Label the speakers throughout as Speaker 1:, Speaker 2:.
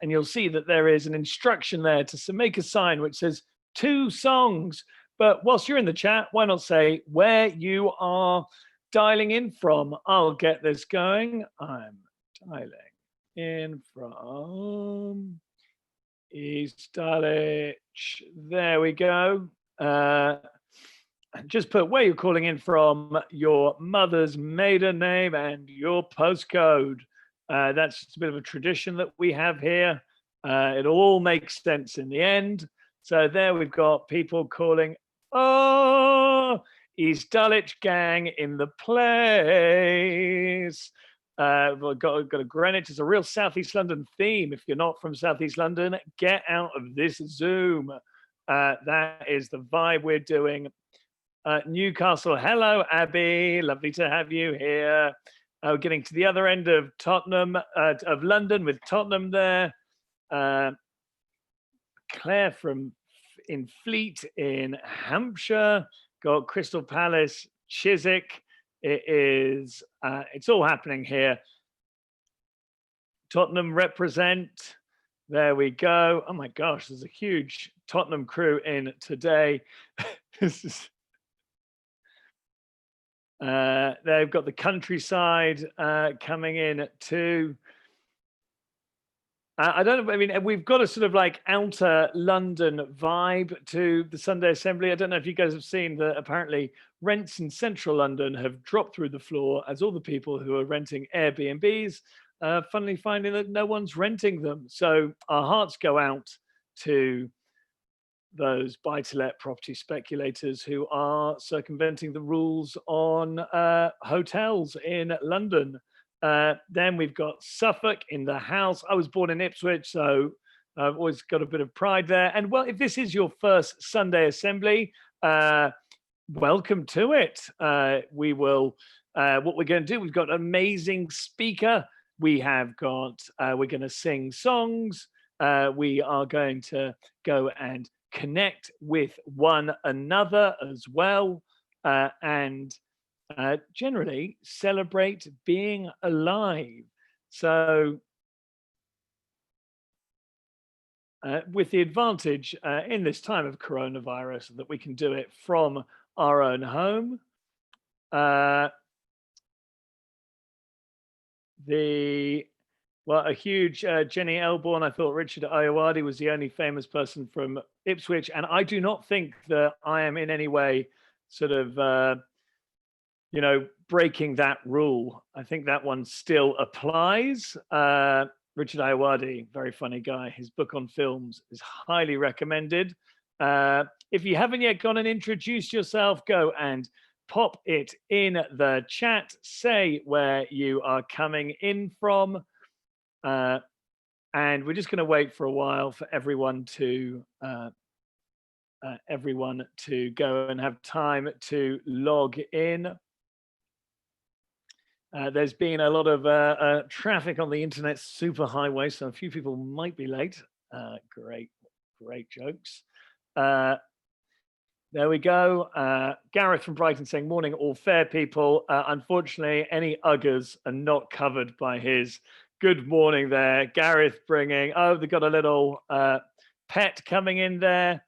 Speaker 1: and you'll see that there is an instruction there to make a sign which says 2 songs. But whilst you're in the chat, why not say where you are dialing in from? I'll get this going. I'm dialing in from East Dulwich. There we go. Just put where you're calling in from, your mother's maiden name, and your postcode. That's just a bit of a tradition that we have here. It'll all make sense in the end. So there we've got people calling. Oh, East Dulwich gang in the place. We've got a Greenwich. It's a real Southeast London theme. If you're not from Southeast London, get out of this Zoom. That is the vibe we're doing. Newcastle, hello, Abby. Lovely to have you here. We're getting to the other end of Tottenham, of London, with Tottenham there. Claire from in Fleet in Hampshire. Got Crystal Palace, Chiswick. It's all happening here. Tottenham represent. There we go. Oh my gosh, there's a huge Tottenham crew in today. This is. They've got the countryside coming in too. I don't know. I mean, we've got a sort of like outer London vibe to the Sunday Assembly. I don't know if you guys have seen that apparently rents in central London have dropped through the floor as all the people who are renting Airbnbs funnily finding that no one's renting them. So our hearts go out to those buy-to-let property speculators who are circumventing the rules on hotels in London. Then we've got Suffolk in the house. I was born in Ipswich, so I've always got a bit of pride there. And well, if this is your first Sunday Assembly, welcome to it. We will, what we're going to do, we've got an amazing speaker. We have got, we're going to sing songs. We are going to go and connect with one another as well, and generally celebrate being alive. So with the advantage in this time of coronavirus that we can do it from our own home. Well, a huge Jenny Elborn. I thought Richard Ayoade was the only famous person from Ipswich, and I do not think that I am in any way sort of, you know, breaking that rule. I think that one still applies. Richard Ayoade, very funny guy. His book on films is highly recommended. If you haven't yet gone and introduced yourself, go and pop it in the chat. Say where you are coming in from. And we're just going to wait for a while for everyone to go and have time to log in. There's been a lot of traffic on the internet superhighway, so a few people might be late. Great jokes. There we go. Gareth from Brighton saying, morning, all fair people. Unfortunately, any uggers are not covered by his good morning there. Gareth bringing, oh, they've got a little pet coming in there.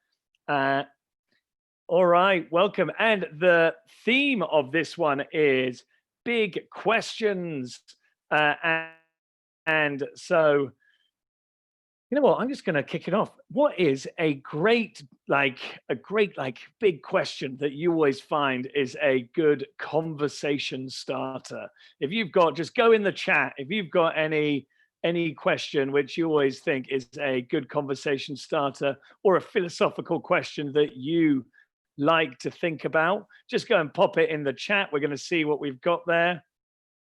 Speaker 1: All right, welcome. And the theme of this one is big questions. And so, you know what, I'm just going to kick it off. What is a great big question that you always find is a good conversation starter? If you've got, just go in the chat. If you've got any question which you always think is a good conversation starter, or a philosophical question that you like to think about, just go and pop it in the chat. We're going to see what we've got there.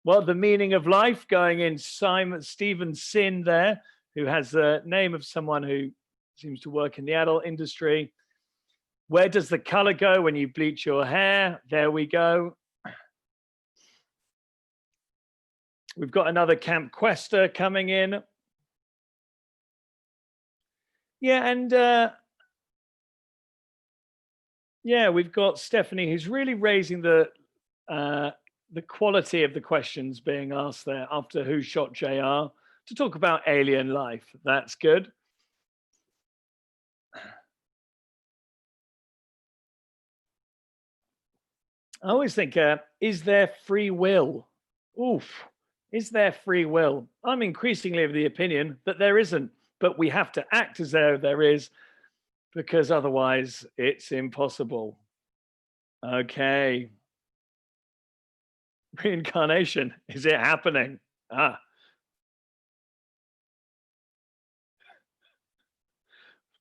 Speaker 1: Well, the meaning of life, going in Stephen Sin there, who has the name of someone who seems to work in the adult industry. Where does the color go when you bleach your hair? There we go. We've got another Camp Quester coming in. Yeah, and yeah, we've got Stephanie, who's really raising the quality of the questions being asked there after Who Shot JR. to talk about alien life. That's good. I always think, is there free will? Oof. Is there free will? I'm increasingly of the opinion that there isn't, but we have to act as though there is, because otherwise it's impossible. Okay. Reincarnation, is it happening? Ah.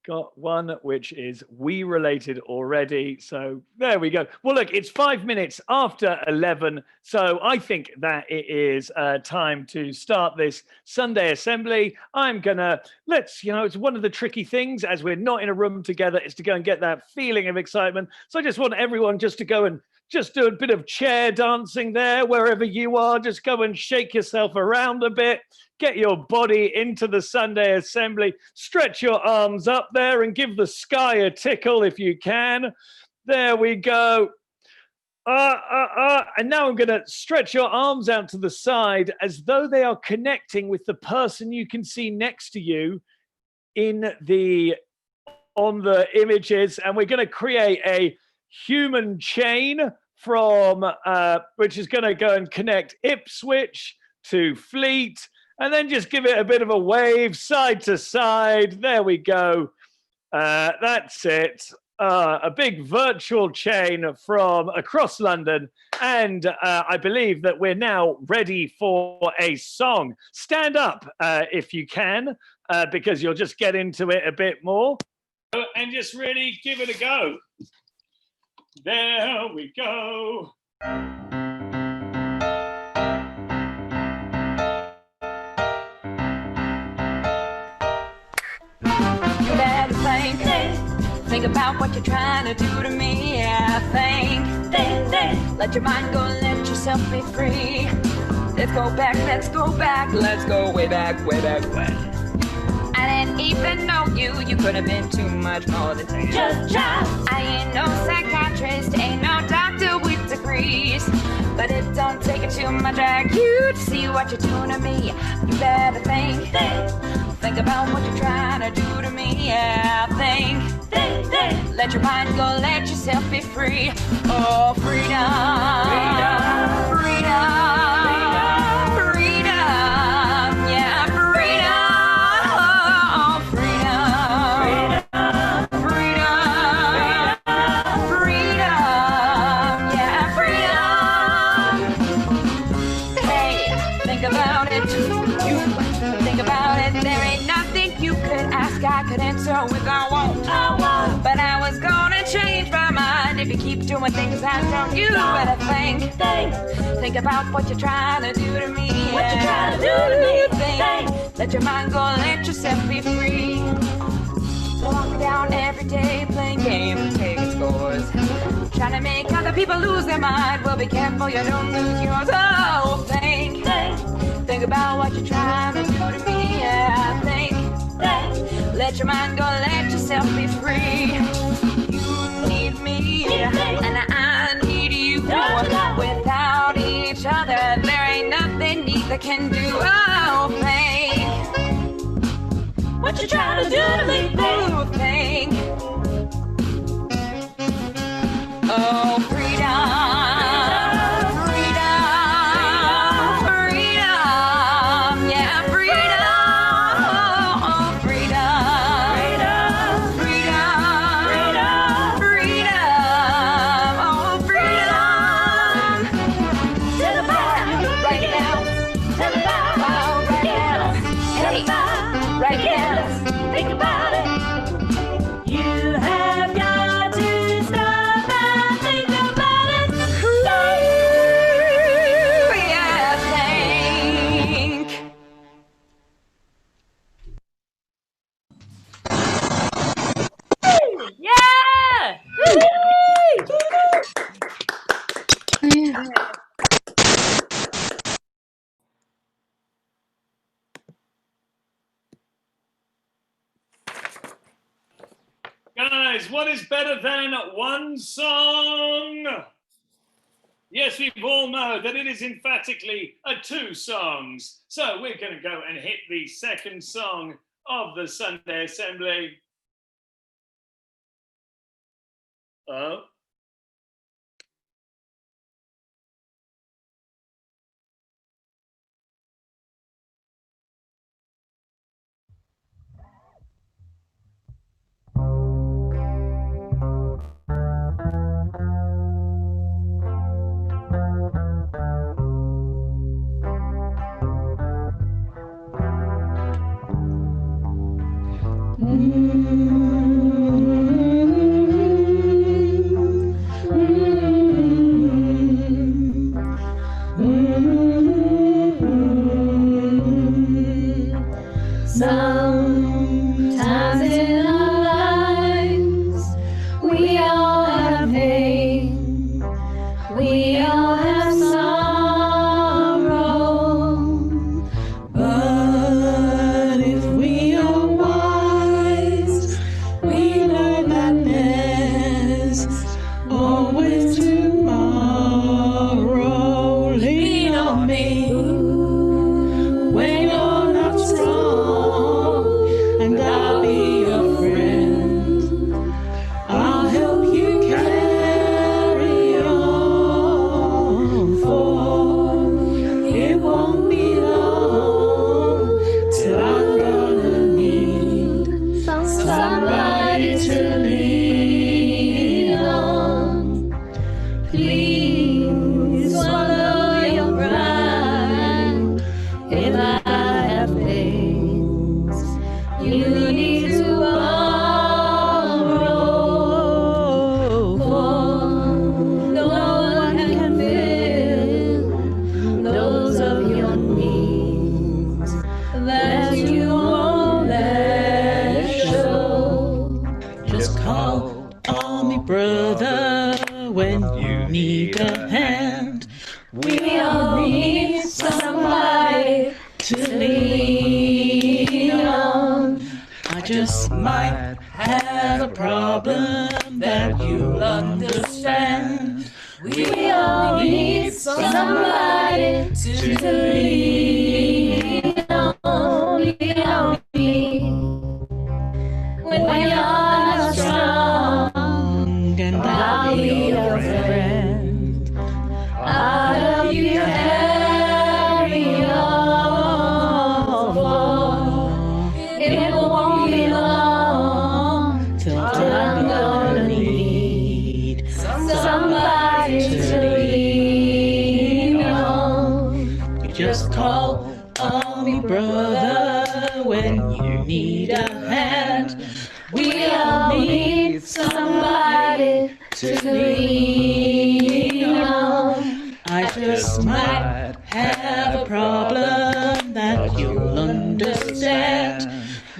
Speaker 1: Got one which is we related already. So there we go. Well, look, it's 5 minutes after 11. So I think that it is time to start this Sunday assembly. I'm going to, it's one of the tricky things as we're not in a room together is to go and get that feeling of excitement. So I just want everyone just to go and just do a bit of chair dancing there, wherever you are. Just go and shake yourself around a bit. Get your body into the Sunday assembly. Stretch your arms up there and give the sky a tickle if you can. There we go. And now I'm going to stretch your arms out to the side as though they are connecting with the person you can see next to you on the images. And we're going to create a human chain from which is going to go and connect Ipswich to Fleet, and then just give it a bit of a wave side to side. There we go. That's it. A big virtual chain from across London. And I believe that we're now ready for a song. Stand up if you can, because you'll just get into it a bit more. And just really give it a go. There we go.
Speaker 2: Think about what you're trying to do to me. Yeah, think. Let your mind go, let yourself be free. Let's go back, let's go way back. I didn't even know you. You could have been too much more than just child. I ain't no psychiatrist, ain't no doctor with degrees, but it don't take it too much like you to see what you're doing to me. You better think about what you're trying to do to me. Yeah, think. Let your mind go, let yourself be free. Oh, freedom. Yeah, I could answer with I won't. But I was gonna change my mind if you keep doing things I don't. You better think about what you're trying to do to me. What you trying to do to me? Think. Let your mind go, let yourself be free. So walking down every day playing games and taking scores, trying to make other people lose their mind. Well, be careful you don't lose yours. Oh, think about what you're trying to do to me. Yeah, think. Let your mind go, let yourself be free. You need me, and I need you. Without each other, there ain't nothing neither can do. Oh, think. What you trying to do to me, think. Oh, freedom.
Speaker 1: Guys, what is better than one song? Yes, we all know that it is emphatically a 2 songs. So we're going to go and hit the second song of the Sunday Assembly. Oh.
Speaker 2: Sometimes in our lives, we all have pain, we all have sorrow, but if we are wise, we know that there's always tomorrow. Lean on me when you're not strong, and I'll be your friend. I'll help you carry on, for it won't be long till I'm gonna need somebody to lean on. Please swallow your pride. If I have things you need to borrow, for no one can fill those of your needs that you won't let show. Just call on me, brother, when you need a hand. We all need somebody to lean on. I just might have a problem that you'll understand. We all need somebody to lean on. Lean on me when you're not strong, and I'll be your friend. I'll help you carry on, for it won't be long till I'm gonna need somebody to lean on. You just call on me, brother, when you need a hand. We all need somebody to lean on. I just might have a problem that you'll understand.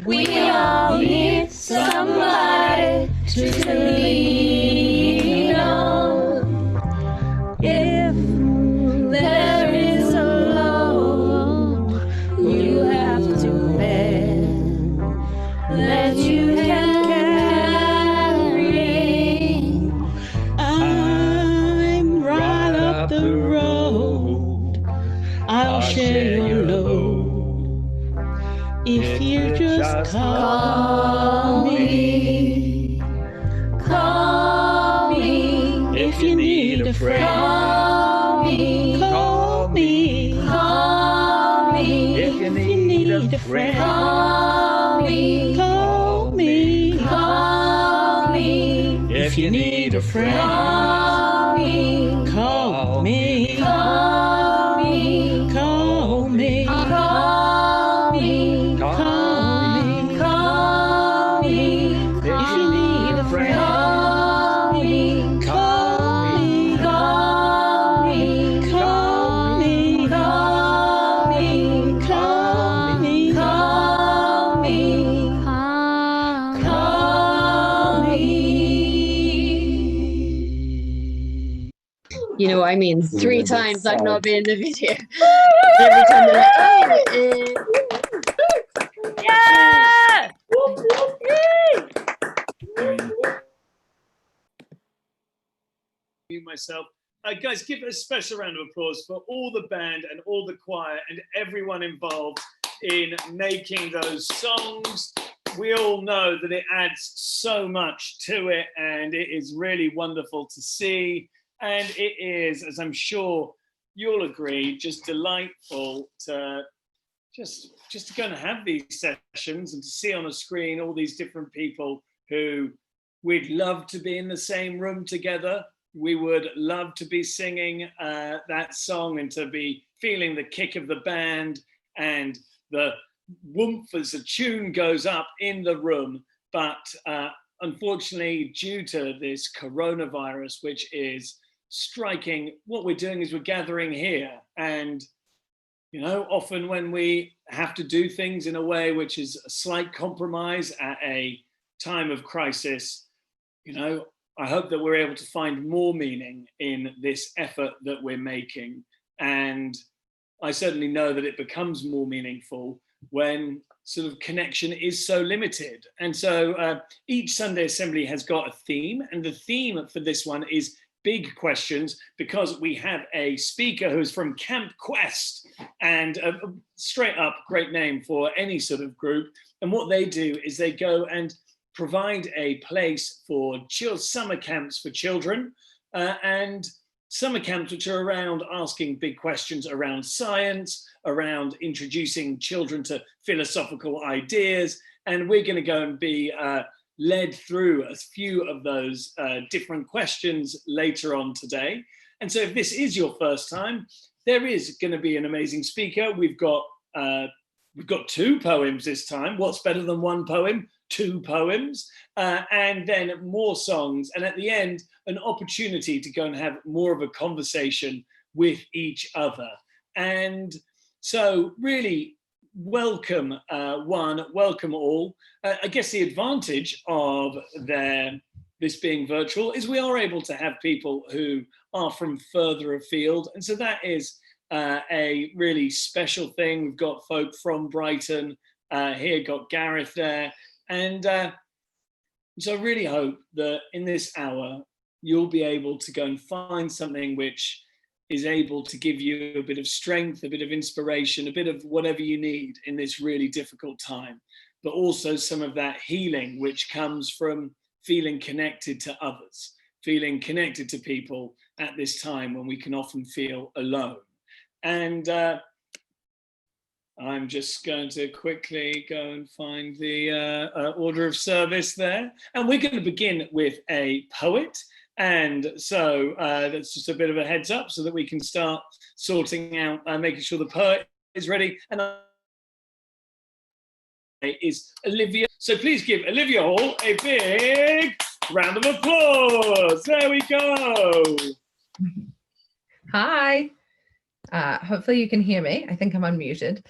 Speaker 2: We all need somebody to lean on. If there is a load you have to bear that you can carry, I'm right up the road. I'll share your load if you just call me. Call me if you need a friend. Call me. Call me. Call me if you need a friend. Call me. Call me. Call me if you need a friend. Call me. Call me. Call me. Call me. Call me. Call me. Call me if you need a friend. Call me. Call me. Call me. Call me. Call me. Call me. Call me. Call me.
Speaker 3: You know, I mean, 3 times I've not been in the video. Every time they're like, oh,
Speaker 1: Yeah! Myself, guys, give a special round of applause for all the band and all the choir and everyone involved in making those songs. We all know that it adds so much to it, and it is really wonderful to see. And it is, as I'm sure you'll agree, just delightful to just to go and have these sessions and to see on a screen all these different people who we'd love to be in the same room together. We would love to be singing that song and to be feeling the kick of the band and the woomph as the tune goes up in the room. But unfortunately, due to this coronavirus, which is striking, what we're doing is we're gathering here. And, you know, often when we have to do things in a way which is a slight compromise at a time of crisis, you know, I hope that we're able to find more meaning in this effort that we're making. And I certainly know that it becomes more meaningful when sort of connection is so limited. And so each Sunday Assembly has got a theme, and the theme for this one is big questions, because we have a speaker who's from Camp Quest, and straight up great name for any sort of group. And what they do is they go and provide a place for summer camps for children, and summer camps which are around asking big questions around science, around introducing children to philosophical ideas. And we're going to go and be led through a few of those different questions later on today. And so if this is your first time, there is going to be an amazing speaker. We've got 2 poems this time. What's better than 1 poem? 2 poems, and then more songs. And at the end, an opportunity to go and have more of a conversation with each other. And so really welcome welcome all. I guess the advantage of this being virtual is we are able to have people who are from further afield. And so that is a really special thing. We've got folk from Brighton here, got Gareth there. And so I really hope that in this hour, you'll be able to go and find something which is able to give you a bit of strength, a bit of inspiration, a bit of whatever you need in this really difficult time, but also some of that healing which comes from feeling connected to others, feeling connected to people at this time when we can often feel alone. And I'm just going to quickly go and find the order of service there. And we're going to begin with a poet. And so that's just a bit of a heads up so that we can start sorting out, making sure the poet is ready. And is Olivia. So please give Olivia Hall a big round of applause. There we go.
Speaker 4: Hi. Hopefully you can hear me. I think I'm unmuted.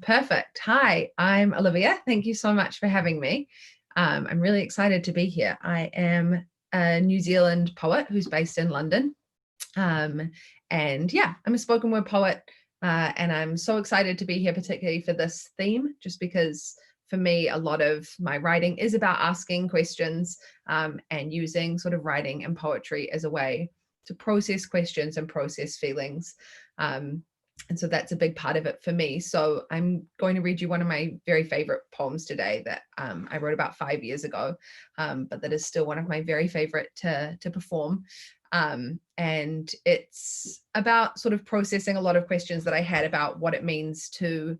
Speaker 4: Perfect. Hi, I'm Olivia. Thank you so much for having me. I'm really excited to be here. I am a New Zealand poet who's based in London. And yeah, I'm a spoken word poet. And I'm so excited to be here, particularly for this theme, just because for me, a lot of my writing is about asking questions and using sort of writing and poetry as a way to process questions and process feelings. And so that's a big part of it for me. So I'm going to read you one of my very favorite poems today that I wrote about 5 years ago, but that is still one of my very favorite to perform. And it's about sort of processing a lot of questions that I had about what it means to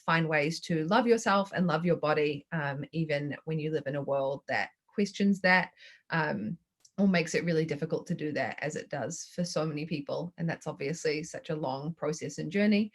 Speaker 4: find ways to love yourself and love your body, even when you live in a world that questions that, or makes it really difficult to do that, as it does for so many people. And that's obviously such a long process and journey,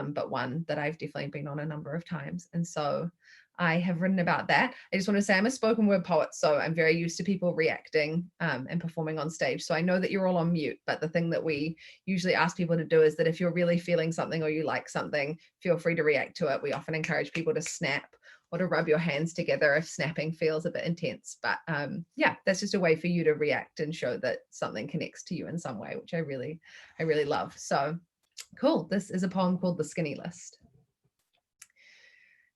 Speaker 4: but one that I've definitely been on a number of times. And so I have written about that. I just want to say I'm a spoken word poet, so I'm very used to people reacting and performing on stage. So I know that you're all on mute, but the thing that we usually ask people to do is that if you're really feeling something or you like something, feel free to react to it. We often encourage people to snap or to rub your hands together if snapping feels a bit intense. But yeah, that's just a way for you to react and show that something connects to you in some way, which I really love. So cool. This is a poem called The Skinny List.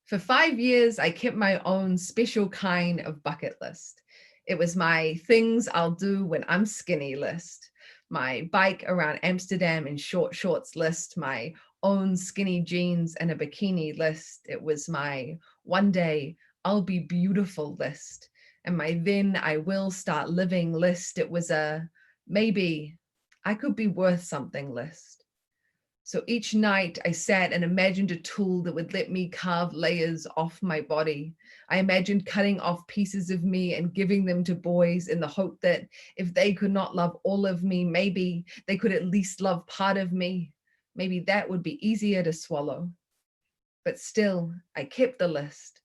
Speaker 4: For 5 years, I kept my own special kind of bucket list. It was my things I'll do when I'm skinny list. my bike around Amsterdam in short shorts list, my own skinny jeans and a bikini list. It was my one day I'll be beautiful list, and my then I will start living list. It was a maybe I could be worth something list. So each night I sat and imagined a tool that would let me carve layers off my body. I imagined cutting off pieces of me and giving them to boys in the hope that if they could not love all of me, maybe they could at least love part of me. Maybe that would be easier to swallow. But still, I kept the list.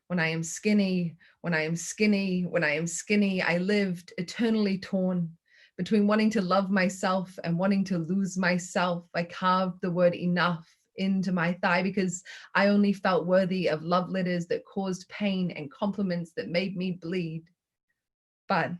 Speaker 4: When I am skinny, when I am skinny, when I am skinny, I lived eternally torn. Between wanting to love myself and wanting to lose myself, I carved the word enough into my thigh because I only felt worthy of love letters that caused pain and compliments that made me bleed. But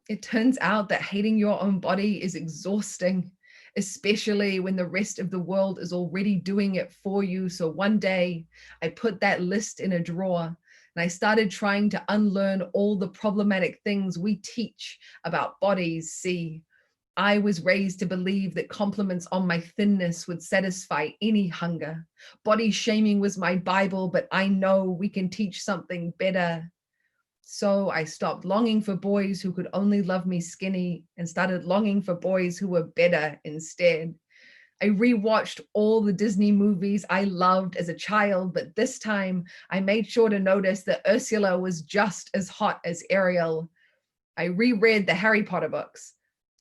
Speaker 4: it turns out that hating your own body is exhausting, especially when the rest of the world is already doing it for you. So one day I put that list in a drawer and I started trying to unlearn all the problematic things we teach about bodies. See, I was raised to believe that compliments on my thinness would satisfy any hunger. Body shaming was my Bible, but I know we can teach something better. So I stopped longing for boys who could only love me skinny and started longing for boys who were better instead. I rewatched all the Disney movies I loved as a child, but this time I made sure to notice that Ursula was just as hot as Ariel. I reread the Harry Potter books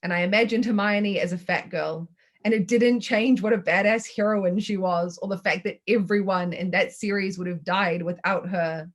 Speaker 4: and I imagined Hermione as a fat girl, and it didn't change what a badass heroine she was or the fact that everyone in that series would have died without her.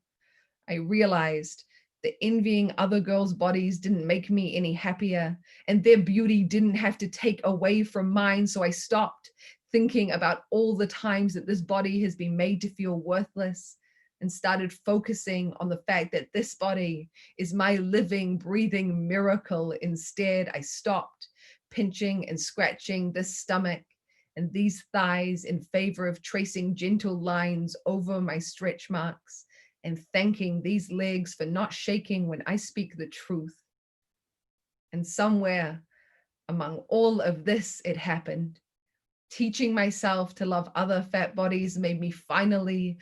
Speaker 4: I realized that envying other girls' bodies didn't make me any happier, and their beauty didn't have to take away from mine. So I stopped thinking about all the times that this body has been made to feel worthless and started focusing on the fact that this body is my living, breathing miracle. Instead, I stopped pinching and scratching this stomach and these thighs in favor of tracing gentle lines over my stretch marks and thanking these legs for not shaking when I speak the truth. And somewhere among all of this, it happened. Teaching myself to love other fat bodies made me finally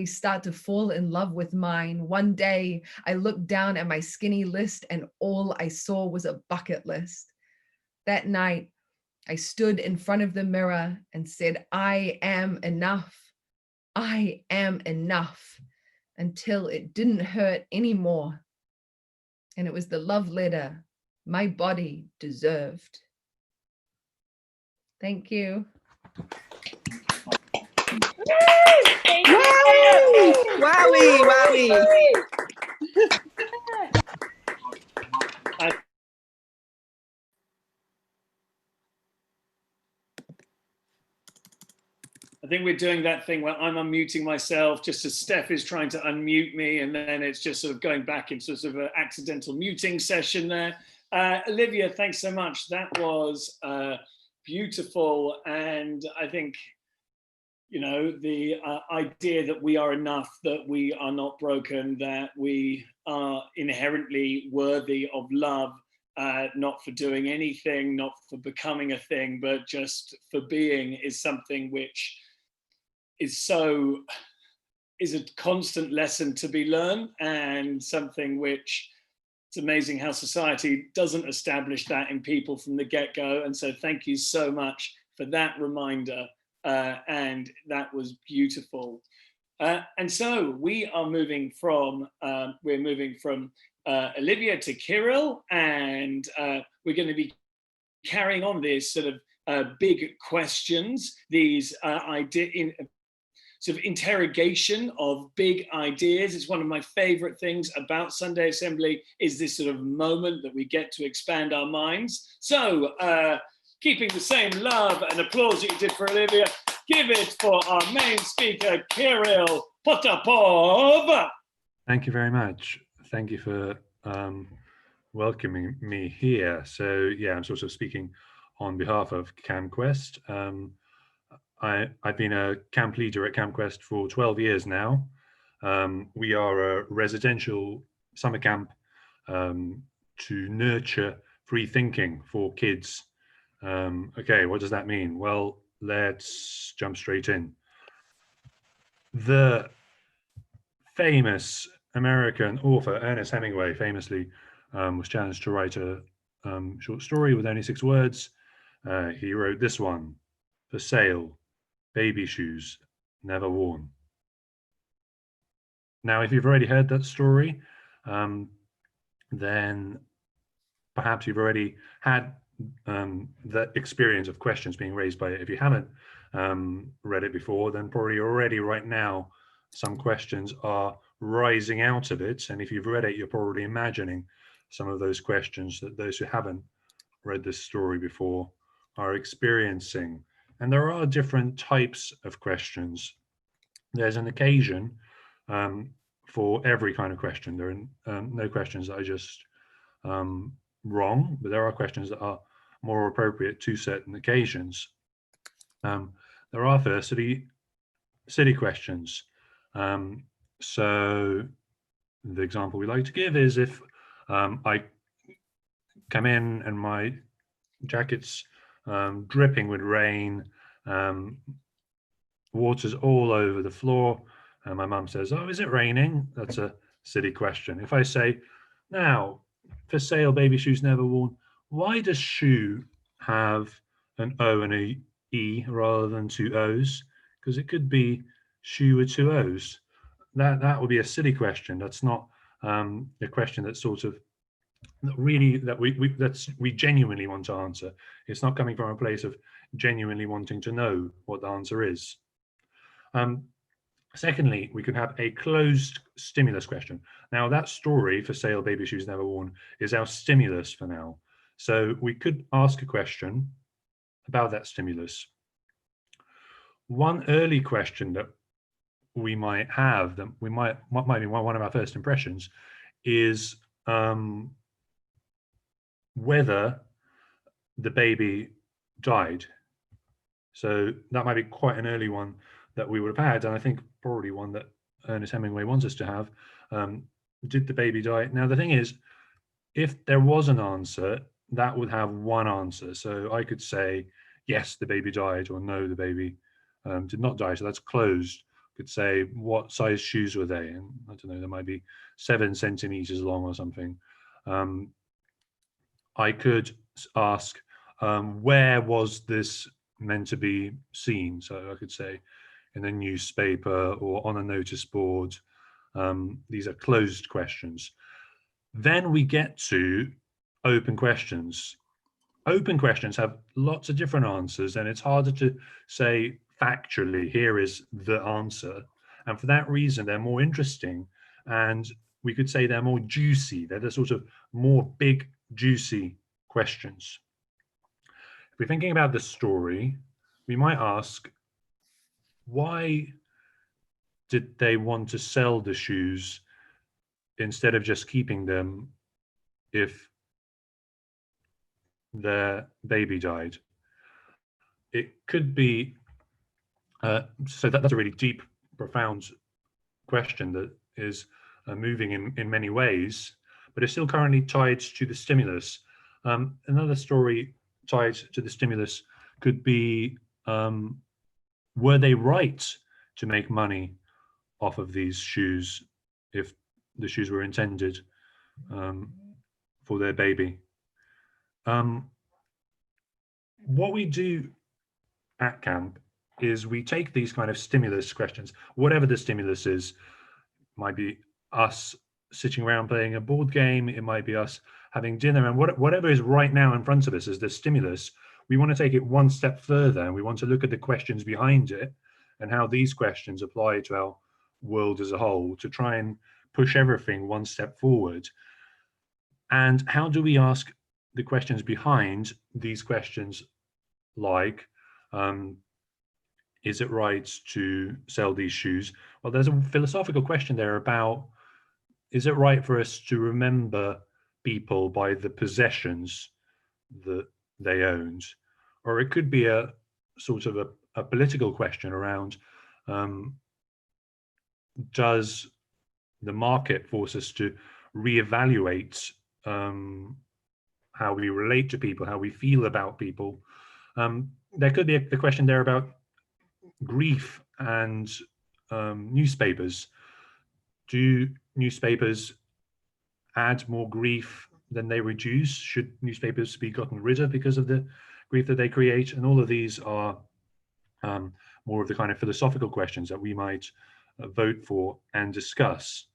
Speaker 4: start to fall in love with mine. One day, I looked down at my skinny list and all I saw was a bucket list. That night, I stood in front of the mirror and said, I am enough. I am enough. Until it didn't hurt anymore. And it was the love letter my body deserved. Thank you.
Speaker 5: Wowie, wowie.
Speaker 1: I think we're doing that thing where I'm unmuting myself just as Steph is trying to unmute me, and then it's just sort of going back into sort of an accidental muting session there. Olivia, thanks so much. That was beautiful. And I think, you know, the idea that we are enough, that we are not broken, that we are inherently worthy of love, not for doing anything, not for becoming a thing, but just for being, is something which is a constant lesson to be learned, and something which it's amazing how society doesn't establish that in people from the get-go. And so thank you so much for that reminder. And that was beautiful. And so we are moving from, Olivia to Kyrill, and we're going to be carrying on these sort of big questions, these sort of interrogation of big ideas. It's one of my favorite things about Sunday Assembly, is this sort of moment that we get to expand our minds. So keeping the same love and applause that you did for Olivia, give it for our main speaker, Kyrill Potapov.
Speaker 6: Thank you very much. Thank you for welcoming me here. So yeah, I'm sort of speaking on behalf of CamQuest. I've been a camp leader at CamQuest for 12 years now. We are a residential summer camp to nurture free thinking for kids. Okay, what does that mean? Well, let's jump straight in. The famous American author Ernest Hemingway famously was challenged to write a short story with only 6 words. He wrote this one: "For sale, baby shoes never worn." Now, if you've already heard that story, then perhaps you've already had the experience of questions being raised by it. If you haven't read it before, then probably already right now some questions are rising out of it. And if you've read it, you're probably imagining some of those questions that those who haven't read this story before are experiencing. And there are different types of questions. There's an occasion for every kind of question. There are no questions that are just wrong, but there are questions that are more appropriate to certain occasions. There are firstly silly questions. So the example we like to give is if I come in and my jacket's dripping with rain, water's all over the floor, and my mum says, "Oh, is it raining?" That's a silly question. If I say, "Now, for sale, baby shoes never worn," why does shoe have an O and a E rather than 2 O's? Because it could be shoe with 2 O's. That would be a silly question. That's not a question that's sort of really that we genuinely want to answer. It's not coming from a place of genuinely wanting to know what the answer is. Secondly, we could have a closed stimulus question. Now, that story, "For sale, baby shoes never worn," is our stimulus for now. So we could ask a question about that stimulus. One early question that we might have, that might be one of our first impressions, is whether the baby died. So that might be quite an early one that we would have had, and I think probably one that Ernest Hemingway wants us to have. Did the baby die? Now, the thing is, if there was an answer, that would have one answer. So I could say, yes, the baby died, or no, the baby did not die. So that's closed. I could say, what size shoes were they? And I don't know, there might be 7 centimeters long or something. I could ask, where was this meant to be seen? So I could say, in a newspaper or on a notice board. These are closed questions. Then we get to open questions. Open questions have lots of different answers, and it's harder to say factually, here is the answer. And for that reason, they're more interesting, and we could say they're more juicy. They're the sort of more big, juicy questions. If we're thinking about the story, we might ask, why did they want to sell the shoes instead of just keeping them if their baby died? It could be, so that's a really deep, profound question that is moving in many ways, but it's still currently tied to the stimulus. Another story tied to the stimulus could be, were they right to make money off of these shoes if the shoes were intended for their baby? What we do at camp is we take these kind of stimulus questions, whatever the stimulus is. It might be us sitting around playing a board game, it might be us having dinner, and whatever is right now in front of us as the stimulus, we want to take it one step further, and we want to look at the questions behind it and how these questions apply to our world as a whole, to try and push everything one step forward. And how do we ask the questions behind these questions, like, is it right to sell these shoes? Well, there's a philosophical question there about, is it right for us to remember people by the possessions that they owned? Or it could be a sort of a political question around, does the market force us to reevaluate how we relate to people, how we feel about people. There could be the question there about grief and newspapers. Do newspapers add more grief than they reduce? Should newspapers be gotten rid of because of the grief that they create? And all of these are more of the kind of philosophical questions that we might vote for and discuss.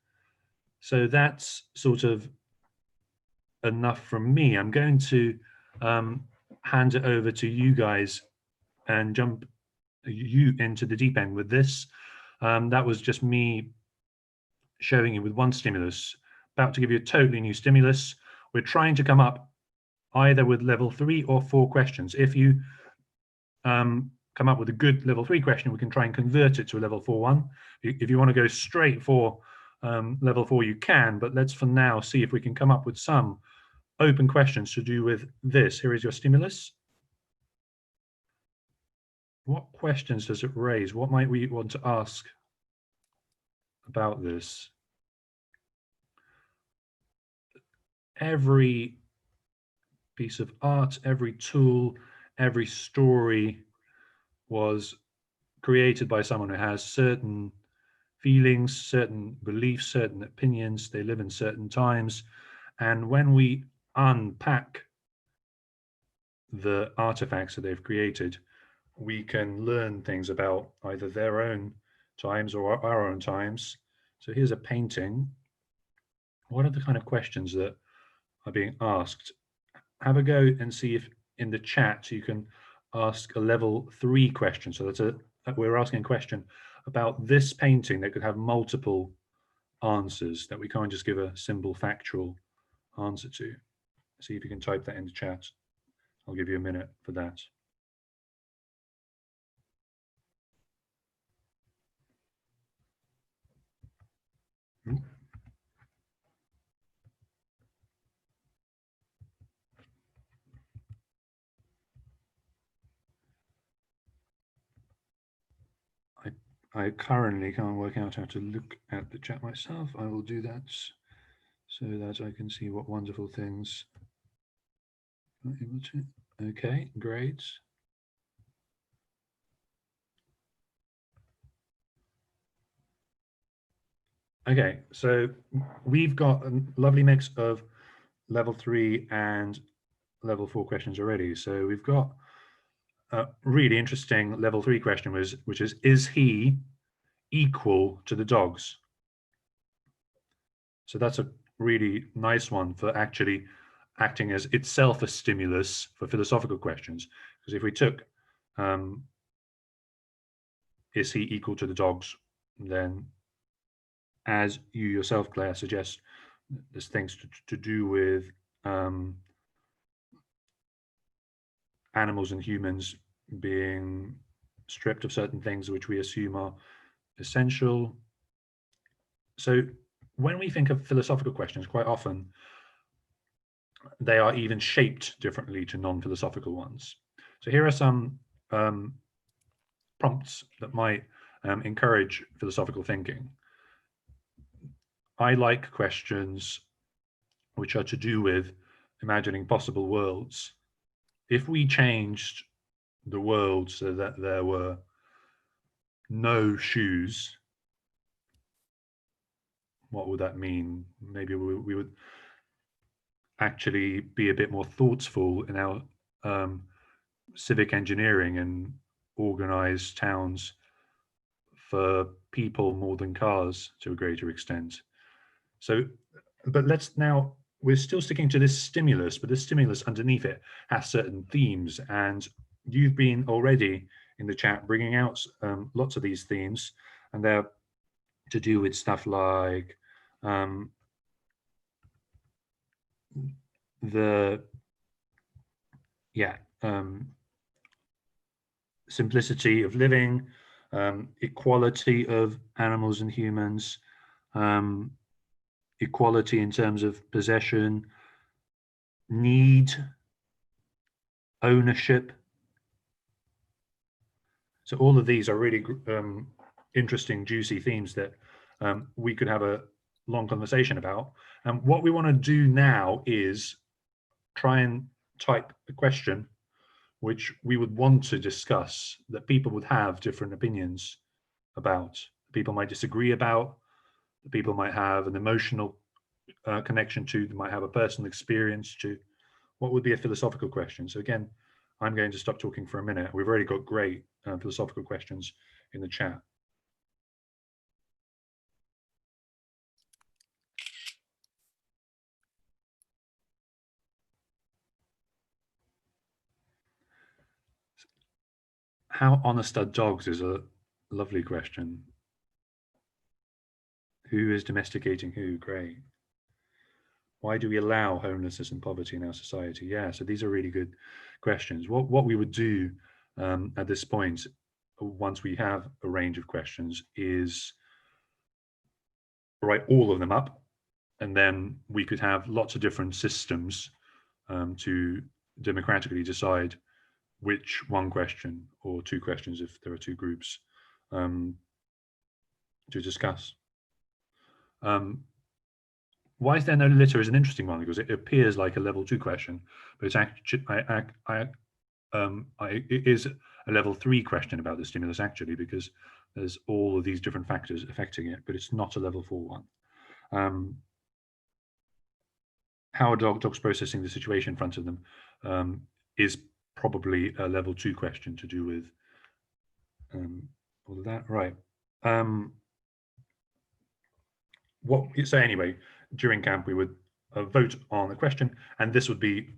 Speaker 6: So that's sort of enough from me. I'm going to hand it over to you guys and jump you into the deep end with this. That was just me showing you with one stimulus, about to give you a totally new stimulus. We're trying to come up either with level 3 or 4 questions. If you come up with a good level 3 question, we can try and convert it to a level 4 one. If you want to go straight for level 4, you can, but let's for now see if we can come up with some open questions to do with this. Here is your stimulus. What questions does it raise? What might we want to ask about this? Every piece of art, every tool, every story was created by someone who has certain feelings, certain beliefs, certain opinions. They live in certain times. And when we unpack the artifacts that they've created, we can learn things about either their own times or our own times. So here's a painting. What are the kind of questions that are being asked? Have a go and see if in the chat you can ask a level 3 question. So we're asking a question about this painting that could have multiple answers, that we can't just give a simple factual answer to. See if you can type that in the chat. I'll give you a minute for that. I currently can't work out how to look at the chat myself. I will do that so that I can see what wonderful things I'm able to. Okay, great. Okay, so we've got a lovely mix of level 3 and level 4 questions already. So we've got a really interesting level 3 question, which is he equal to the dogs? So that's a really nice one for actually acting as itself a stimulus for philosophical questions. Because if we took, is he equal to the dogs, then as you yourself, Claire, suggest, there's things to do with animals and humans being stripped of certain things which we assume are essential. So when we think of philosophical questions, quite often they are even shaped differently to non-philosophical ones. So here are some prompts that might encourage philosophical thinking. I like questions which are to do with imagining possible worlds. If we changed the world so that there were no shoes, what would that mean? Maybe we would actually be a bit more thoughtful in our civic engineering and organize towns for people more than cars to a greater extent. So, but we're still sticking to this stimulus, but this stimulus underneath it has certain themes, and you've been already in the chat bringing out lots of these themes, and they're to do with stuff like simplicity of living, equality of animals and humans, equality in terms of possession, need, ownership. So all of these are really interesting, juicy themes that we could have a long conversation about. And what we want to do now is try and type a question which we would want to discuss, that people would have different opinions about. People might disagree about, people might have an emotional connection to, they might have a personal experience to. What would be a philosophical question? So again, I'm going to stop talking for a minute. We've already got great philosophical questions in the chat. How honest are dogs is a lovely question. Who is domesticating who? Great. Why do we allow homelessness and poverty in our society? Yeah, so these are really good questions. What we would do at this point, once we have a range of questions, is write all of them up, and then we could have lots of different systems to democratically decide which one question or two questions, if there are two groups, to discuss. Why is there no litter is an interesting one, because it appears like a level 2 question, but it's actually it is a level 3 question about the stimulus, actually, because there's all of these different factors affecting it, but it's not a level 4 one. How are dogs processing the situation in front of them is probably a level 2 question to do with all of that, right? So anyway, during camp we would vote on a question, and this would be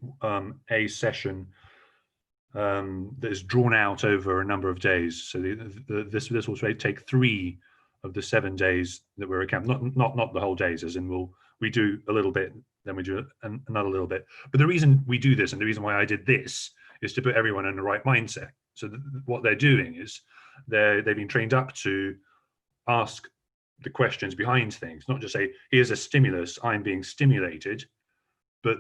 Speaker 6: a session that is drawn out over a number of days. So this will take 3 of the 7 days that we're at camp, not the whole days, as in we do a little bit, then we do another little bit. But the reason we do this, and the reason why I did this, is to put everyone in the right mindset. So what they're doing is they've been trained up to ask the questions behind things, not just say, here's a stimulus, I'm being stimulated, but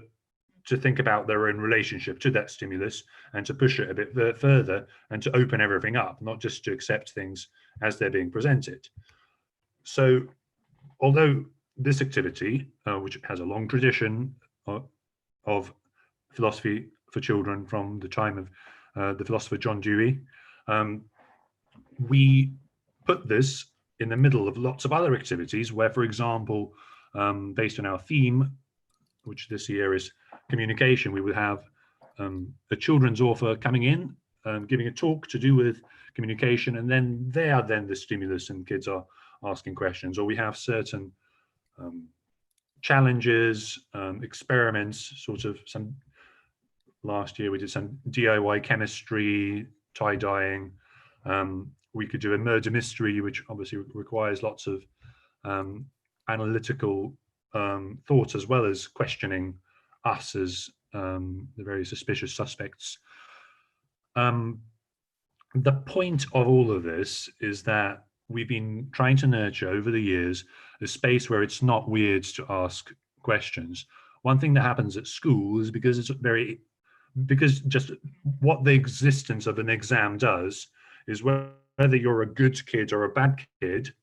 Speaker 6: to think about their own relationship to that stimulus and to push it a bit further and to open everything up, not just to accept things as they're being presented. So although this activity, which has a long tradition of philosophy for children from the time of the philosopher John Dewey, we put this in the middle of lots of other activities where, for example, based on our theme, which this year is communication, we would have a children's author coming in, giving a talk to do with communication, and then they are then the stimulus and kids are asking questions. Or we have certain challenges, experiments, sort of some. Last year we did some DIY chemistry, tie-dyeing. We could do a murder mystery, which obviously requires lots of analytical thought, as well as questioning us as the very suspicious suspects. The point of all of this is that we've been trying to nurture over the years a space where it's not weird to ask questions. One thing that happens at school is because just what the existence of an exam does is whether you're a good kid or a bad kid,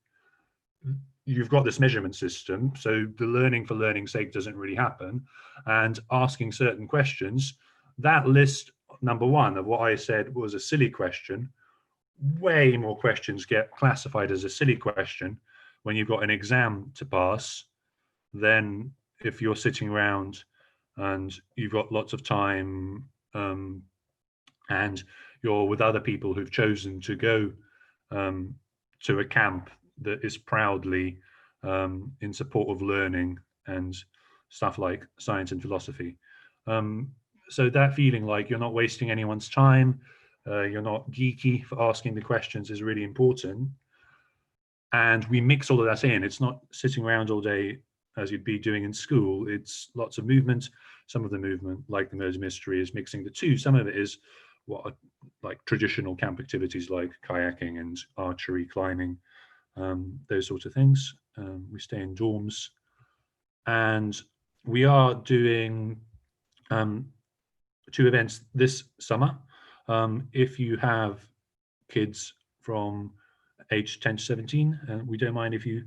Speaker 6: you've got this measurement system, so the learning for learning's sake doesn't really happen. And asking certain questions, that list, number 1, of what I said was a silly question, way more questions get classified as a silly question when you've got an exam to pass than if you're sitting around and you've got lots of time and you're with other people who've chosen to go to a camp that is proudly in support of learning and stuff like science and philosophy. So that feeling like you're not wasting anyone's time, you're not geeky for asking the questions is really important. And we mix all of that in. It's not sitting around all day as you'd be doing in school. It's lots of movement. Some of the movement, like the murder mystery, is mixing the two. Some of it is what are like traditional camp activities like kayaking and archery, climbing, those sorts of things. We stay in dorms, and we are doing 2 events this summer. If you have kids from age 10 to 17, we don't mind if you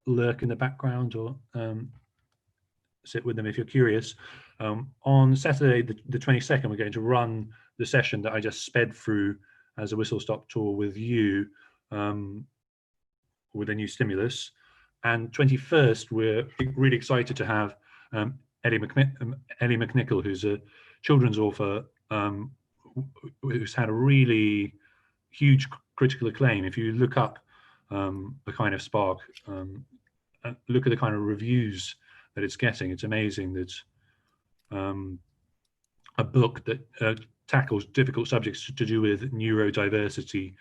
Speaker 6: lurk in the background or sit with them if you're curious. On Saturday, the 22nd, we're going to run the session that I just sped through as a whistle-stop tour with you, with a new stimulus. And 21st, we're really excited to have Ellie McNichol, who's a children's author, who's had a really huge critical acclaim. If you look up The Kind of Spark, look at the kind of reviews that it's getting, it's amazing that a book that tackles difficult subjects to do with neurodiversity,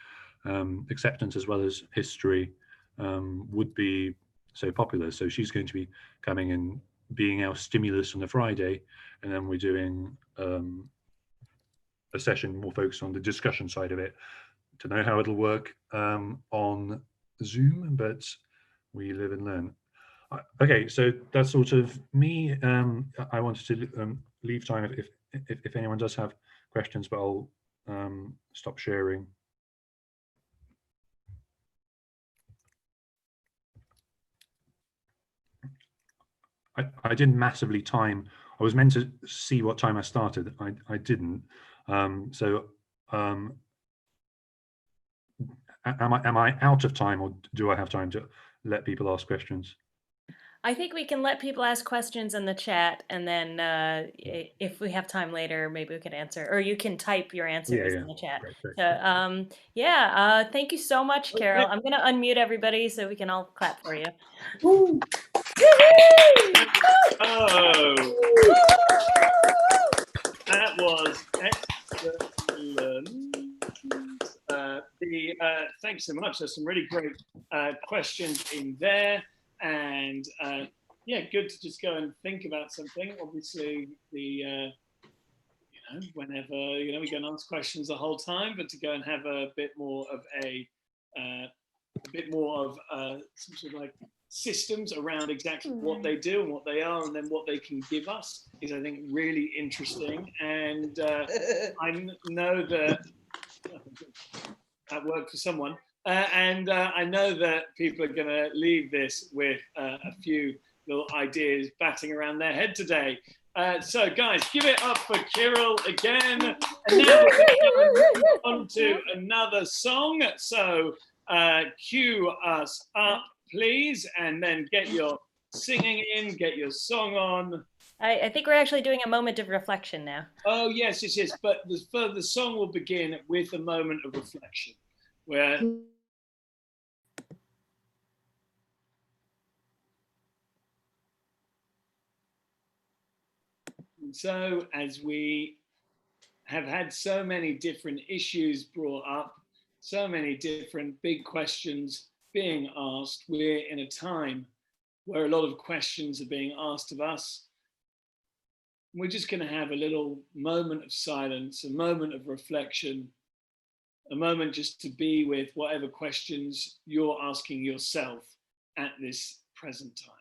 Speaker 6: acceptance as well as history, would be so popular. So she's going to be coming and being our stimulus on the Friday, and then we're doing a session more focused on the discussion side of it. To know how it'll work on Zoom, but we live and learn. Okay, so that's sort of me. I wanted to leave time if anyone does have questions, but I'll stop sharing. I didn't massively time. I was meant to see what time I started. I didn't. So am I out of time, or do I have time to let people ask questions?
Speaker 7: I think we can let people ask questions in the chat, and then if we have time later, maybe we can answer, or you can type your answers in the chat.
Speaker 6: Great.
Speaker 7: So thank you so much, Kyrill. I'm gonna unmute everybody so we can all clap for you.
Speaker 1: Oh, that was excellent. Thanks so much. There's some really great questions in there, and yeah, good to just go and think about something. Obviously, whenever we go and ask questions the whole time, but to go and have a bit more of some sort of like systems around exactly what they do and what they are, and then what they can give us is, I think, really interesting. And I know that worked for someone, and I know that people are going to leave this with a few little ideas batting around their head today. So guys, give it up for Kyrill again. And now we're going to move on to another song. So cue us up, please, and then get your singing in, get your song on.
Speaker 7: I think we're actually doing a moment of reflection now.
Speaker 1: Oh, yes. But the song will begin with a moment of reflection, where so as we have had so many different issues brought up, so many different big questions being asked, we're in a time where a lot of questions are being asked of us. We're just going to have a little moment of silence, a moment of reflection, a moment just to be with whatever questions you're asking yourself at this present time.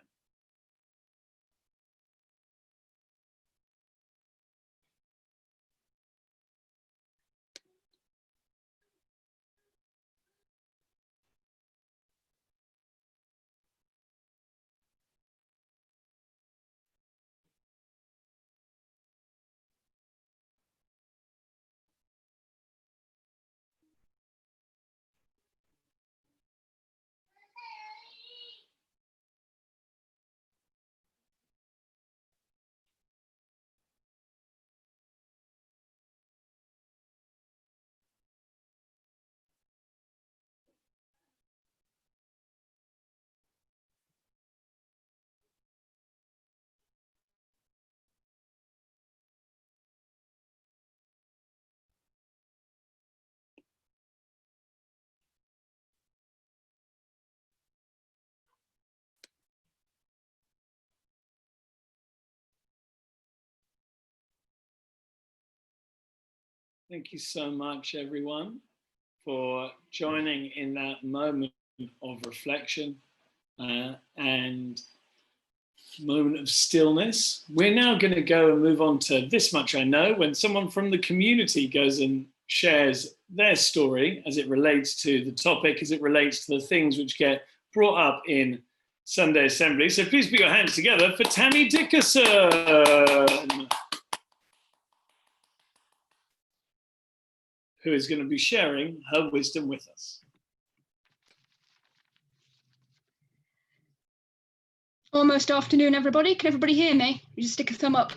Speaker 1: Thank you so much, everyone, for joining in that moment of reflection and moment of stillness. We're now going to go and move on to This Much I Know, when someone from the community goes and shares their story as it relates to the topic, as it relates to the things which get brought up in Sunday Assembly. So please put your hands together for Tammy Dickerson, who is going to be sharing her wisdom with us.
Speaker 8: Almost afternoon, everybody. Can everybody hear me? You just stick a thumb up.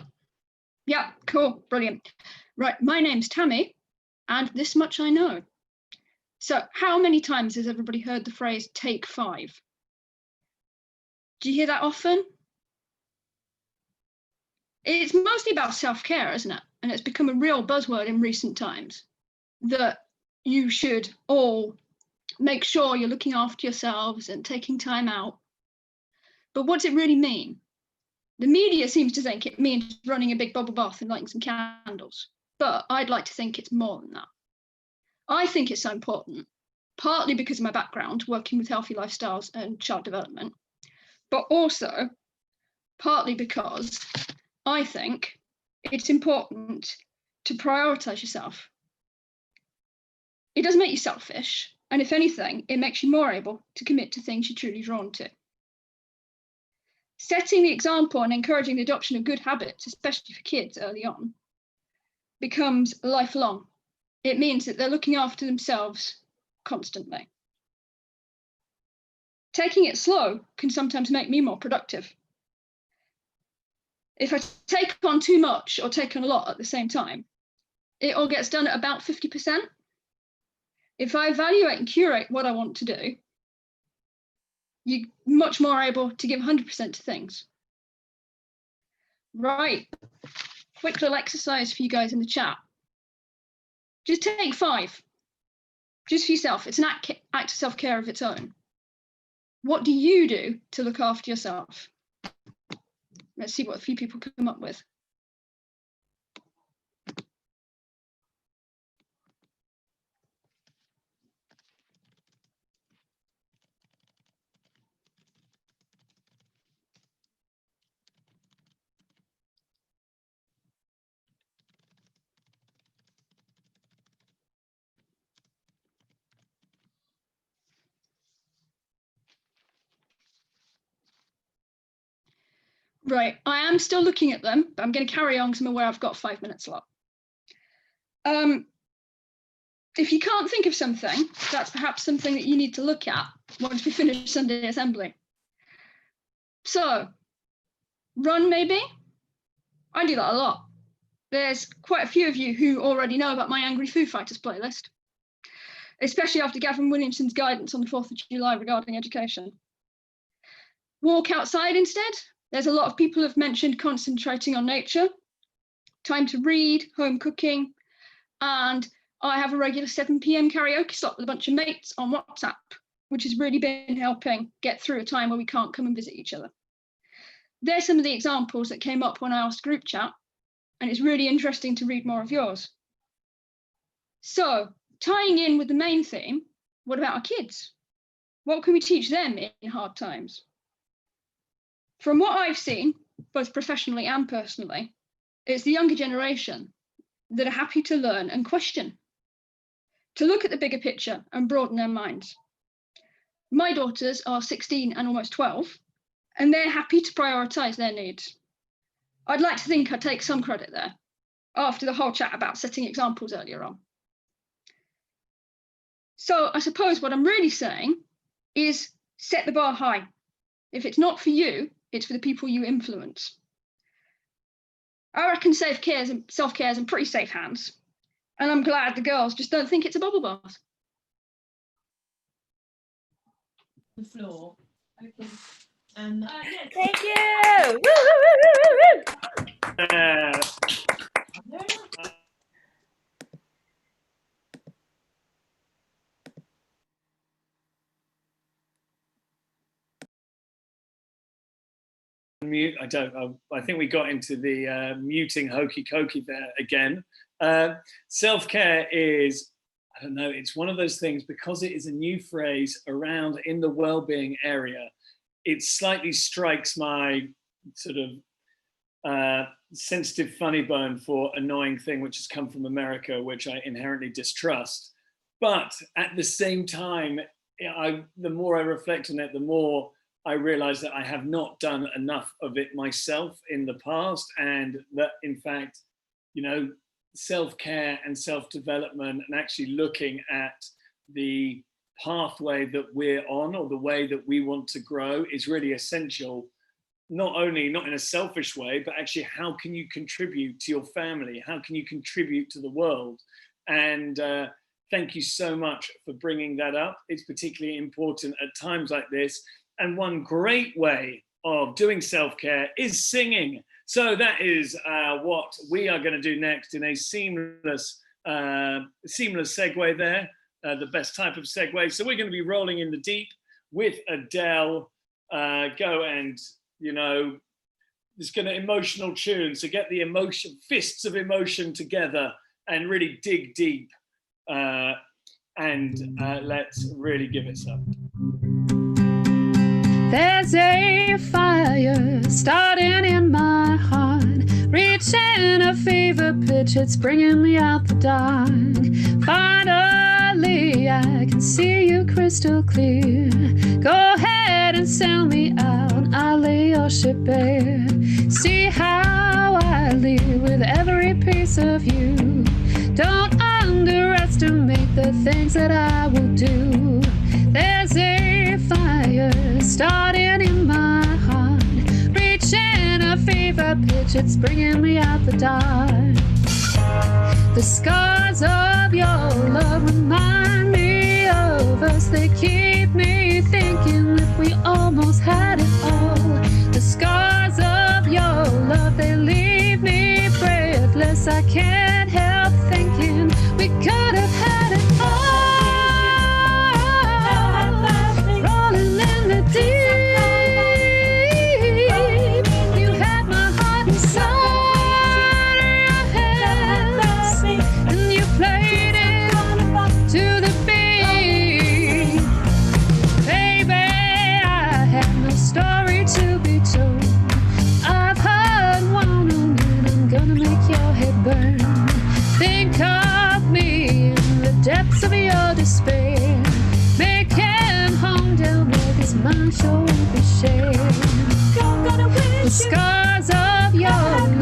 Speaker 8: Yeah, cool, brilliant. Right, my name's Tammy, and this much I know. So how many times has everybody heard the phrase take 5? Do you hear that often? It's mostly about self-care, isn't it? And it's become a real buzzword in recent times, that you should all make sure you're looking after yourselves and taking time out. But what's it really mean? The media seems to think it means running a big bubble bath and lighting some candles, but I'd like to think it's more than that. I think it's so important, partly because of my background working with healthy lifestyles and child development, but also partly because I think it's important to prioritize yourself. It doesn't make you selfish, and if anything, it makes you more able to commit to things you're truly drawn to. Setting the example and encouraging the adoption of good habits, especially for kids early on, becomes lifelong. It means that they're looking after themselves constantly. Taking it slow can sometimes make me more productive. If I take on too much or take on a lot at the same time, it all gets done at about 50%. If I evaluate and curate what I want to do, you're much more able to give 100% to things. Right, quick little exercise for you guys in the chat. Just take 5, just for yourself. It's an act of self-care of its own. What do you do to look after yourself? Let's see what a few people come up with. Right, I am still looking at them, but I'm going to carry on because I'm aware I've got 5 minutes left. If you can't think of something, that's perhaps something that you need to look at once we finish Sunday Assembly. So, run maybe? I do that a lot. There's quite a few of you who already know about my Angry Foo Fighters playlist, especially after Gavin Williamson's guidance on the 4th of July regarding education. Walk outside instead. There's a lot of people who've mentioned concentrating on nature, time to read, home cooking, and I have a regular 7 p.m. karaoke slot with a bunch of mates on WhatsApp, which has really been helping get through a time where we can't come and visit each other. There's some of the examples that came up when I asked group chat, and it's really interesting to read more of yours. So, tying in with the main theme, what about our kids? What can we teach them in hard times? From what I've seen, both professionally and personally, it's the younger generation that are happy to learn and question, to look at the bigger picture and broaden their minds. My daughters are 16 and almost 12, and they're happy to prioritise their needs. I'd like to think I take some credit there, after the whole chat about setting examples earlier on. So I suppose what I'm really saying is set the bar high. If it's not for you, it's for the people you influence. I reckon self-care is in pretty safe hands, and I'm glad the girls just don't think it's a bubble bath.
Speaker 9: The floor. Okay.
Speaker 7: Thank you. Woo, woo, woo, woo, woo.
Speaker 1: Mute. I think we got into the muting hokey cokey there again. Self-care is, I don't know, it's one of those things, because it is a new phrase around in the well-being area, it slightly strikes my sort of sensitive funny bone for annoying thing which has come from America, which I inherently distrust. But at the same time, the more I reflect on it, the more I realized that I have not done enough of it myself in the past, and that in fact, you know, self-care and self-development and actually looking at the pathway that we're on or the way that we want to grow is really essential. Not only not in a selfish way, but actually how can you contribute to your family? How can you contribute to the world? And thank you so much for bringing that up. It's particularly important at times like this. And one great way of doing self-care is singing. So that is what we are going to do next in a seamless segue there, the best type of segue. So we're going to be rolling in the deep with Adele. Go and, you know, it's going to emotional tune. So get the emotion, fists of emotion together and really dig deep. And let's really give it some.
Speaker 10: There's a fire starting in my heart, reaching a fever pitch, it's bringing me out the dark. Finally, I can see you crystal clear. Go ahead and sell me out, I'll lay your ship bare. See how I live with every piece of you. Don't underestimate the things that I will do. There's a fire starting in my heart, reaching a fever pitch, it's bringing me out the dark. The scars of your love remind me of us. They keep me thinking that we almost had it all. The scars of your love, they leave me breathless. I can't help thinking we could have had it all. Rolling in the deep, you had my heart inside your hands, and you played it to the beat. Baby, I have no story to be told. I've heard one and I'm gonna make your head burn. Think of me in the depths of your despair. Make him home down there, his mind sure won't be shared. The scars of your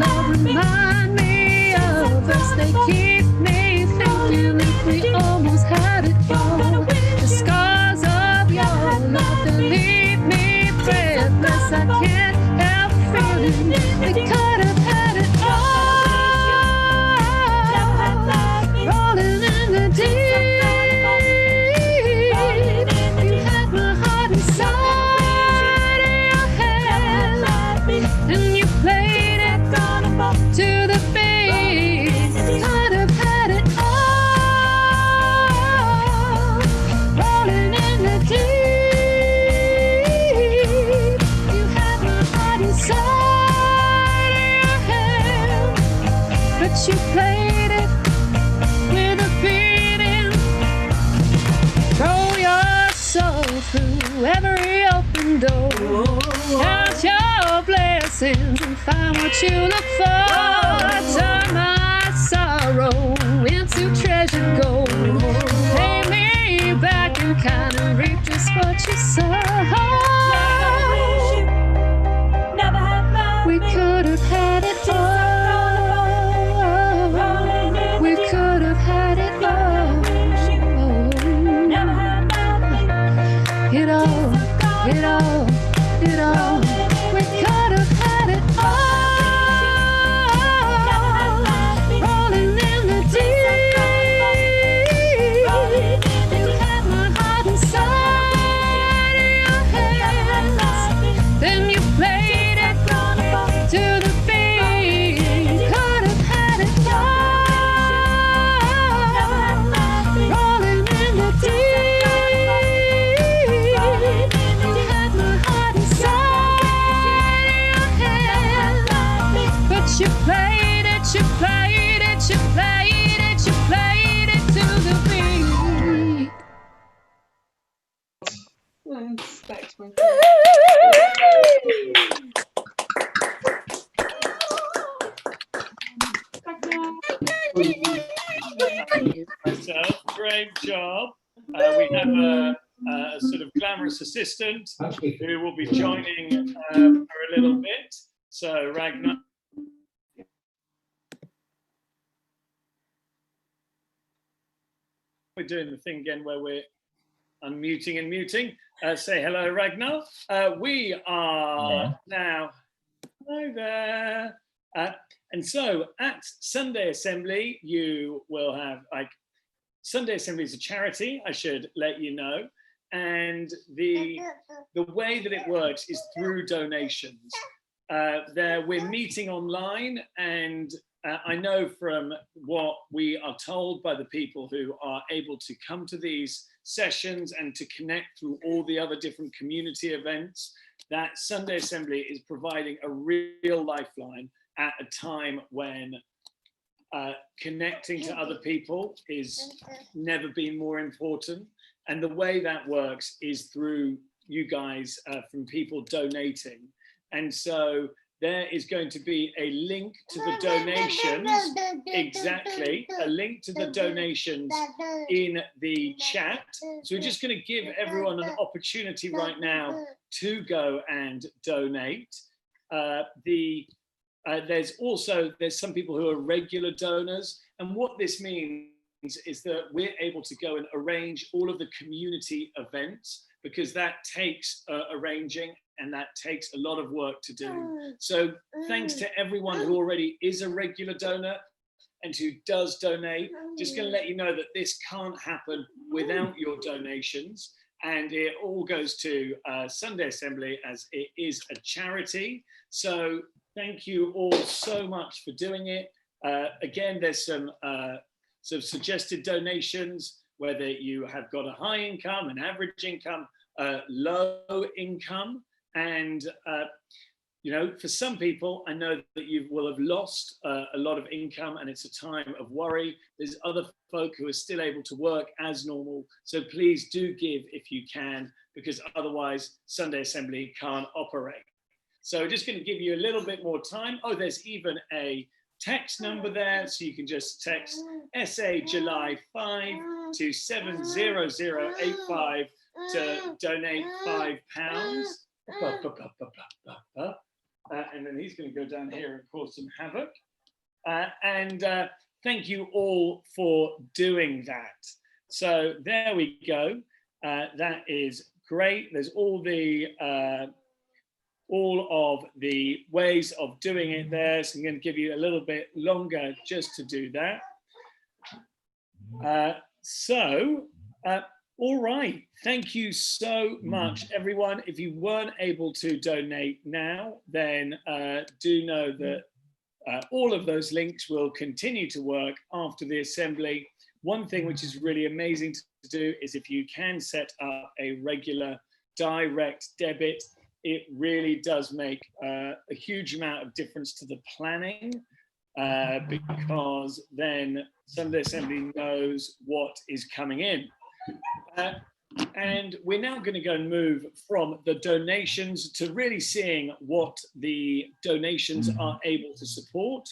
Speaker 10: love remind me of us. They keep me thinking if we almost had it all. The scars of your love, they leave me breathless. I can't help feeling we could have had it all. Rolling in the deep, you had my heart inside your hands, and you played it to the beat. Could have had it all. Rolling in the deep, you had my heart inside your hands, but you played it with a beating. Throw your soul through every open door. Count your blessings and find what you look for. Turn my sorrow into treasured gold. Pay me back in kind and reap just what you sow. We could have had it all. We could have had it all. It all, it all, it all. We could have had it all. Rolling in the deep, you had my heart inside your hands. Then you played it to the beat. Could have had it all. Rolling in the deep, you had my heart inside your hands. But you played it, you played it, you played it, you played it to the beat.
Speaker 9: I inspect my
Speaker 1: Myself, great job. We have a sort of glam glamorous assistant who will be joining for a little bit. So Ragnar. We're doing the thing again where we're unmuting and muting. Say hello, Ragnar. We are now, hi there. And so at Sunday Assembly, you will have, like, Sunday Assembly is a charity, I should let you know. And the way that it works is through donations. We're meeting online, and I know from what we are told by the people who are able to come to these sessions and to connect through all the other different community events, that Sunday Assembly is providing a real lifeline at a time when connecting to other people is never been more important. And the way that works is through you guys, from people donating. And so there is going to be a link to the donations, exactly, a link to the donations in the chat. So we're just going to give everyone an opportunity right now to go and donate. There's some people who are regular donors. And what this means is that we're able to go and arrange all of the community events, because that takes arranging, and that takes a lot of work to do. So thanks to everyone who already is a regular donor and who does donate. Just going to let you know that this can't happen without your donations. And it all goes to Sunday Assembly, as it is a charity. So thank you all so much for doing it. Again, there's some suggested donations, whether you have got a high income, an average income, low income. And, you know, for some people, I know that you will have lost a lot of income, and it's a time of worry. There's other folk who are still able to work as normal. So please do give if you can, because otherwise Sunday Assembly can't operate. So just going to give you a little bit more time. Oh, there's even a text number there. So you can just text SA July 5 to 70085 to donate £5. And then he's going to go down here and cause some havoc. Thank you all for doing that. So there we go. That is great. There's all of the ways of doing it there. So I'm going to give you a little bit longer just to do that. All right, thank you so much, everyone. If you weren't able to donate now, then do know that all of those links will continue to work after the assembly. One thing which is really amazing to do is if you can set up a regular direct debit, it really does make a huge amount of difference to the planning, because then Sunday Assembly knows what is coming in. And we're now going to go and move from the donations to really seeing what the donations are able to support,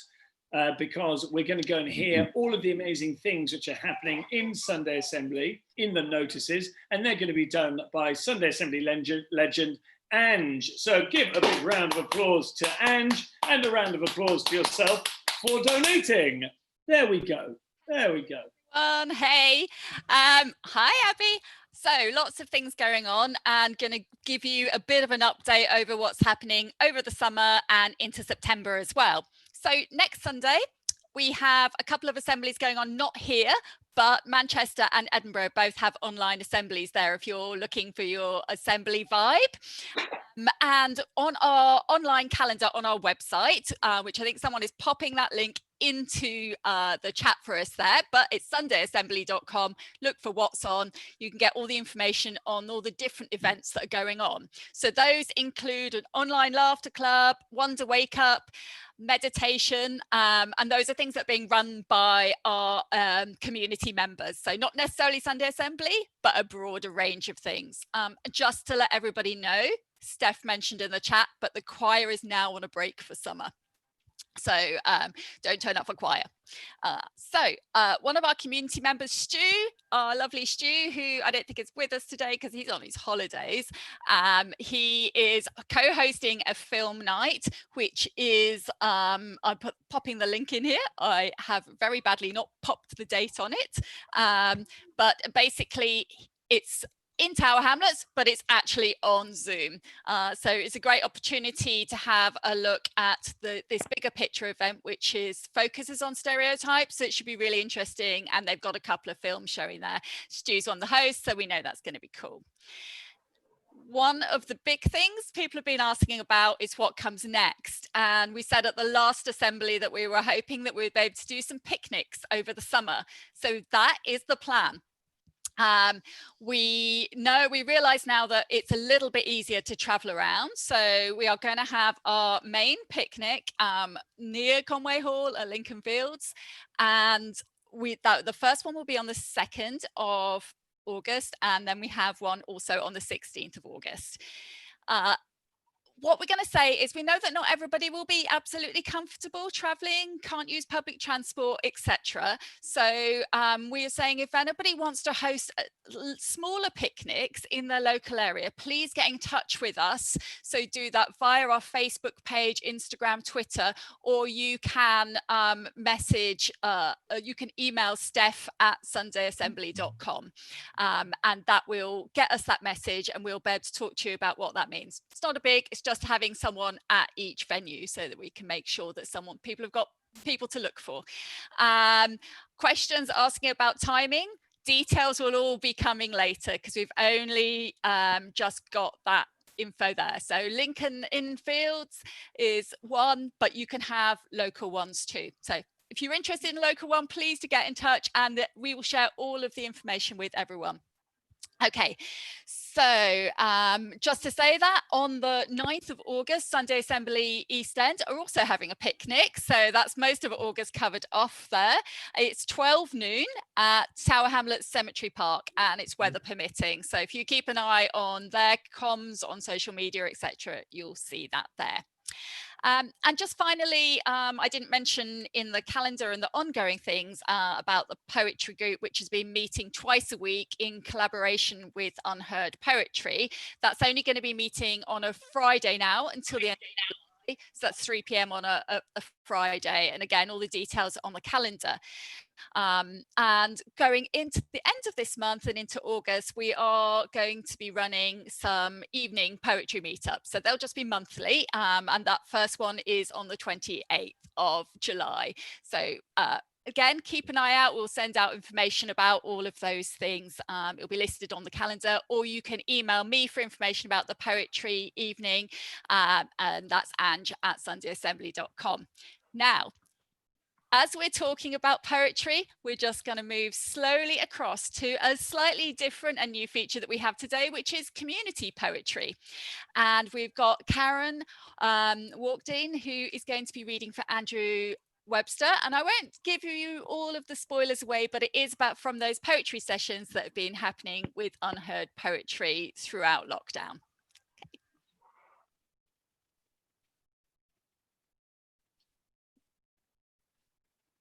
Speaker 1: because we're going to go and hear all of the amazing things which are happening in Sunday Assembly in the notices, and they're going to be done by Sunday Assembly legend Ange. So give a big round of applause to Ange, and a round of applause to yourself for donating. There we go. There we go.
Speaker 11: Hey, hi Abby. So lots of things going on, and going to give you a bit of an update over what's happening over the summer and into September as well. So next Sunday, we have a couple of assemblies going on, not here, but Manchester and Edinburgh both have online assemblies there if you're looking for your assembly vibe. And on our online calendar on our website, which I think someone is popping that link into the chat for us there, but it's sundayassembly.com. Look for what's on. You can get all the information on all the different events that are going on. So those include an online laughter club, Wonder Wake Up, meditation, and those are things that are being run by our community members. So not necessarily Sunday Assembly, but a broader range of things. Just to let everybody know, Steph mentioned in the chat, but the choir is now on a break for summer. So don't turn up for choir. One of our community members, Stu, our lovely Stu, who I don't think is with us today because he's on his holidays. He is co-hosting a film night, which is, I'm popping the link in here. I have very badly not popped the date on it. But basically it's in Tower Hamlets, but it's actually on Zoom. So it's a great opportunity to have a look at this bigger picture event, which focuses on stereotypes. So it should be really interesting. And they've got a couple of films showing there. Stu's on the host, so we know that's going to be cool. One of the big things people have been asking about is what comes next. And we said at the last assembly that we were hoping that we'd be able to do some picnics over the summer. So that is the plan. We realize now that it's a little bit easier to travel around. So we are going to have our main picnic near Conway Hall at Lincoln Fields. And the first one will be on the 2nd of August. And then we have one also on the 16th of August. What we're going to say is we know that not everybody will be absolutely comfortable traveling, can't use public transport, etc. So we are saying if anybody wants to host smaller picnics in their local area, please get in touch with us. So do that via our Facebook page, Instagram, Twitter, or you can you can email steph@sundayassembly.com, and that will get us that message and we'll be able to talk to you about what that means. It's not a big, it's just having someone at each venue so that we can make sure that people have got people to look for. Questions asking about timing, details will all be coming later because we've only just got that info there. So Lincoln Inn Fields is one, but you can have local ones too. So if you're interested in a local one, please do get in touch and we will share all of the information with everyone. Okay, so just to say that on the 9th of August, Sunday Assembly East End are also having a picnic. So that's most of August covered off there. It's 12 noon at Tower Hamlets Cemetery Park and it's weather permitting. So if you keep an eye on their comms, on social media, etc., you'll see that there. And just finally, I didn't mention in the calendar and the ongoing things about the poetry group, which has been meeting twice a week in collaboration with Unheard Poetry. That's only going to be meeting on a Friday now until the end of July. So that's 3 p.m. on a Friday. And again, all the details on the calendar. And going into the end of this month and into August, we are going to be running some evening poetry meetups. So they'll just be monthly. And that first one is on the 28th of July. So again, keep an eye out. We'll send out information about all of those things. It'll be listed on the calendar, or you can email me for information about the poetry evening. And that's ange@sundayassembly.com. Now, as we're talking about poetry, we're just going to move slowly across to a slightly different and new feature that we have today, which is community poetry. And we've got Karen walked in, who is going to be reading for Andrew Webster. And I won't give you all of the spoilers away, but it is about from those poetry sessions that have been happening with Unheard Poetry throughout lockdown.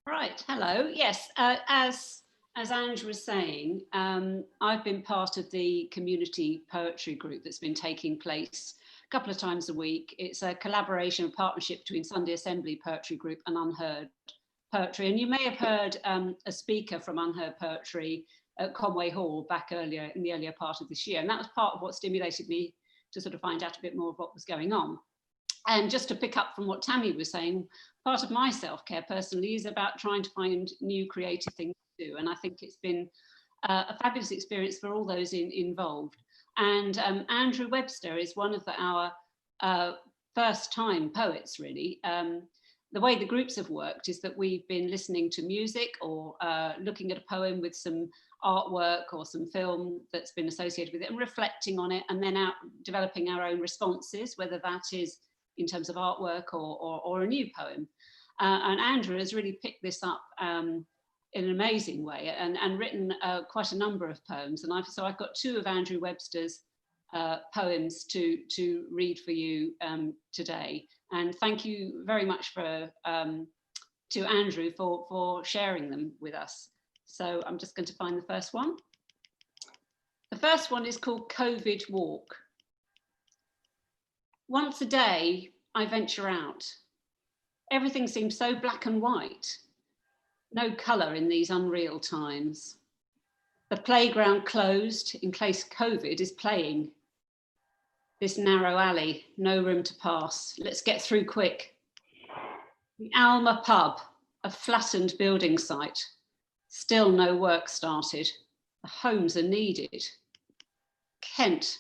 Speaker 12: Right, hello. Yes, as Ange was saying, I've been part of the community poetry group that's been taking place a couple of times a week. It's a collaboration, a partnership between Sunday Assembly Poetry Group and Unheard Poetry. And you may have heard a speaker from Unheard Poetry at Conway Hall back earlier in the earlier part of this year. And that was part of what stimulated me to sort of find out a bit more of what was going on. And just to pick up from what Tammy was saying, part of my self-care personally is about trying to find new creative things to do. And I think it's been a fabulous experience for all those involved. And Andrew Webster is one of our first-time poets, really. The way the groups have worked is that we've been listening to music or looking at a poem with some artwork or some film that's been associated with it and reflecting on it, and then developing our own responses, whether that is in terms of artwork or a new poem. And Andrew has really picked this up in an amazing way and written quite a number of poems. And so I've got two of Andrew Webster's poems to read for you today. And thank you very much to Andrew for sharing them with us. So I'm just going to find the first one. The first one is called COVID Walk. Once a day, I venture out. Everything seems so black and white. No colour in these unreal times. The playground closed in case COVID is playing. This narrow alley, no room to pass. Let's get through quick. The Alma pub, a flattened building site. Still no work started. The homes are needed. Kent,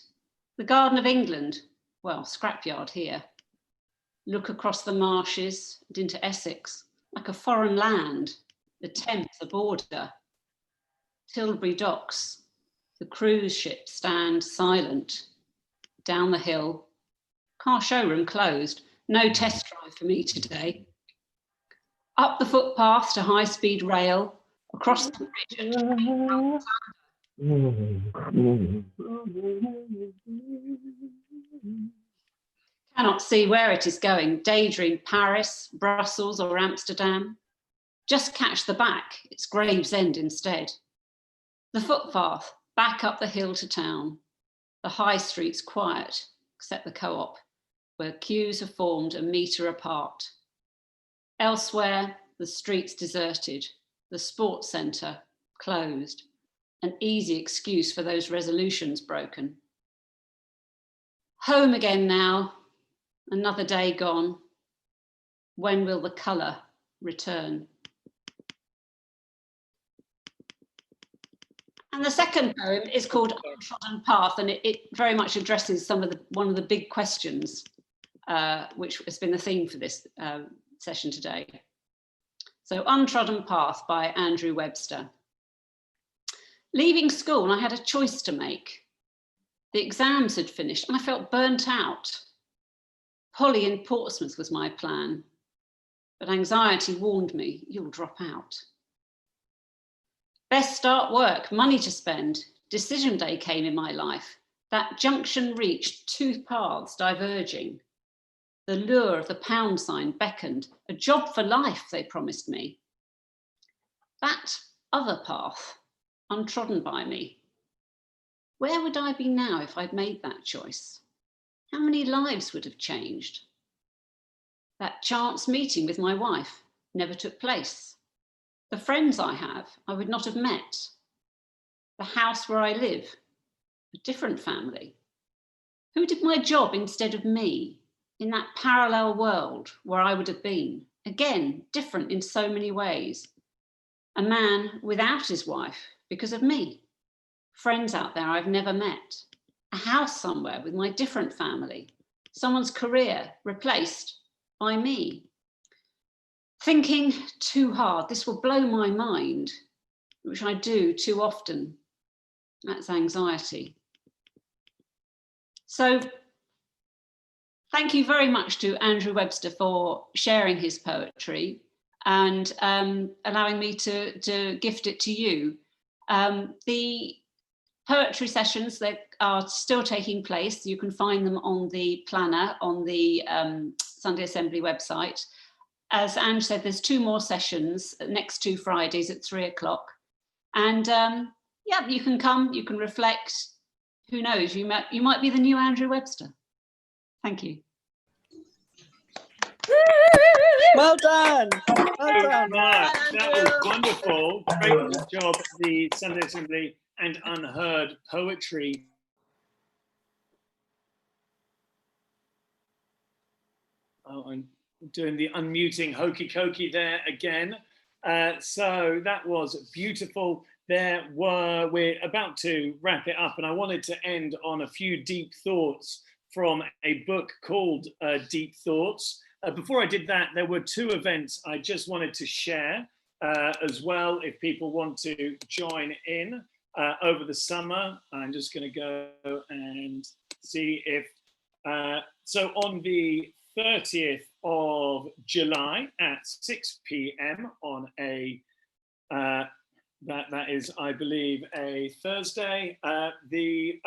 Speaker 12: the Garden of England, well, scrapyard here. Look across the marshes and into Essex, like a foreign land, the Thames a border. Tilbury docks, the cruise ships stand silent. Down the hill, car showroom closed, no test drive for me today. Up the footpath to high-speed rail, across the bridge. Cannot see where it is going. Daydream Paris, Brussels or Amsterdam. Just catch the back, it's Gravesend instead. The footpath, back up the hill to town. The high street's quiet, except the co-op, where queues are formed a metre apart. Elsewhere, the street's deserted, the sports centre closed, an easy excuse for those resolutions broken. Home again now, another day gone. When will the colour return? And the second poem is called Untrodden Path, and it very much addresses one of the big questions, which has been the theme for this session today. So Untrodden Path by Andrew Webster. Leaving school, I had a choice to make. The exams had finished and I felt burnt out. Polly in Portsmouth was my plan, but anxiety warned me, you'll drop out. Best start work, money to spend. Decision day came in my life. That junction reached, two paths diverging. The lure of the pound sign beckoned. A job for life, they promised me. That other path, untrodden by me. Where would I be now if I'd made that choice? How many lives would have changed? That chance meeting with my wife never took place. The friends I have, I would not have met. The house where I live, a different family. Who did my job instead of me in that parallel world where I would have been? Again, different in so many ways. A man without his wife because of me. Friends out there I've never met. A house somewhere with my different family. Someone's career replaced by me. Thinking too hard, this will blow my mind, which I do too often. That's anxiety. So thank you very much to Andrew Webster for sharing his poetry and allowing me to gift it to you. The poetry sessions that are still taking place, you can find them on the planner on the Sunday Assembly website. As Ange said, there's 2 more sessions next 2 Fridays at 3 o'clock. And yeah, you can come, you can reflect. Who knows, you might be the new Andrew Webster. Thank you.
Speaker 5: Well done. Well done.
Speaker 1: That was wonderful. Great job, the Sunday Assembly and Unheard Poetry. Oh, I'm doing the unmuting hokey cokey there again. So that was beautiful. We're about to wrap it up, and I wanted to end on a few deep thoughts from a book called Deep Thoughts. Before I did that, there were 2 events I just wanted to share as well, if people want to join in over the summer. I'm just going to go and see if, so on the 30th of July at 6 p.m. on a That is, I believe, a Thursday. It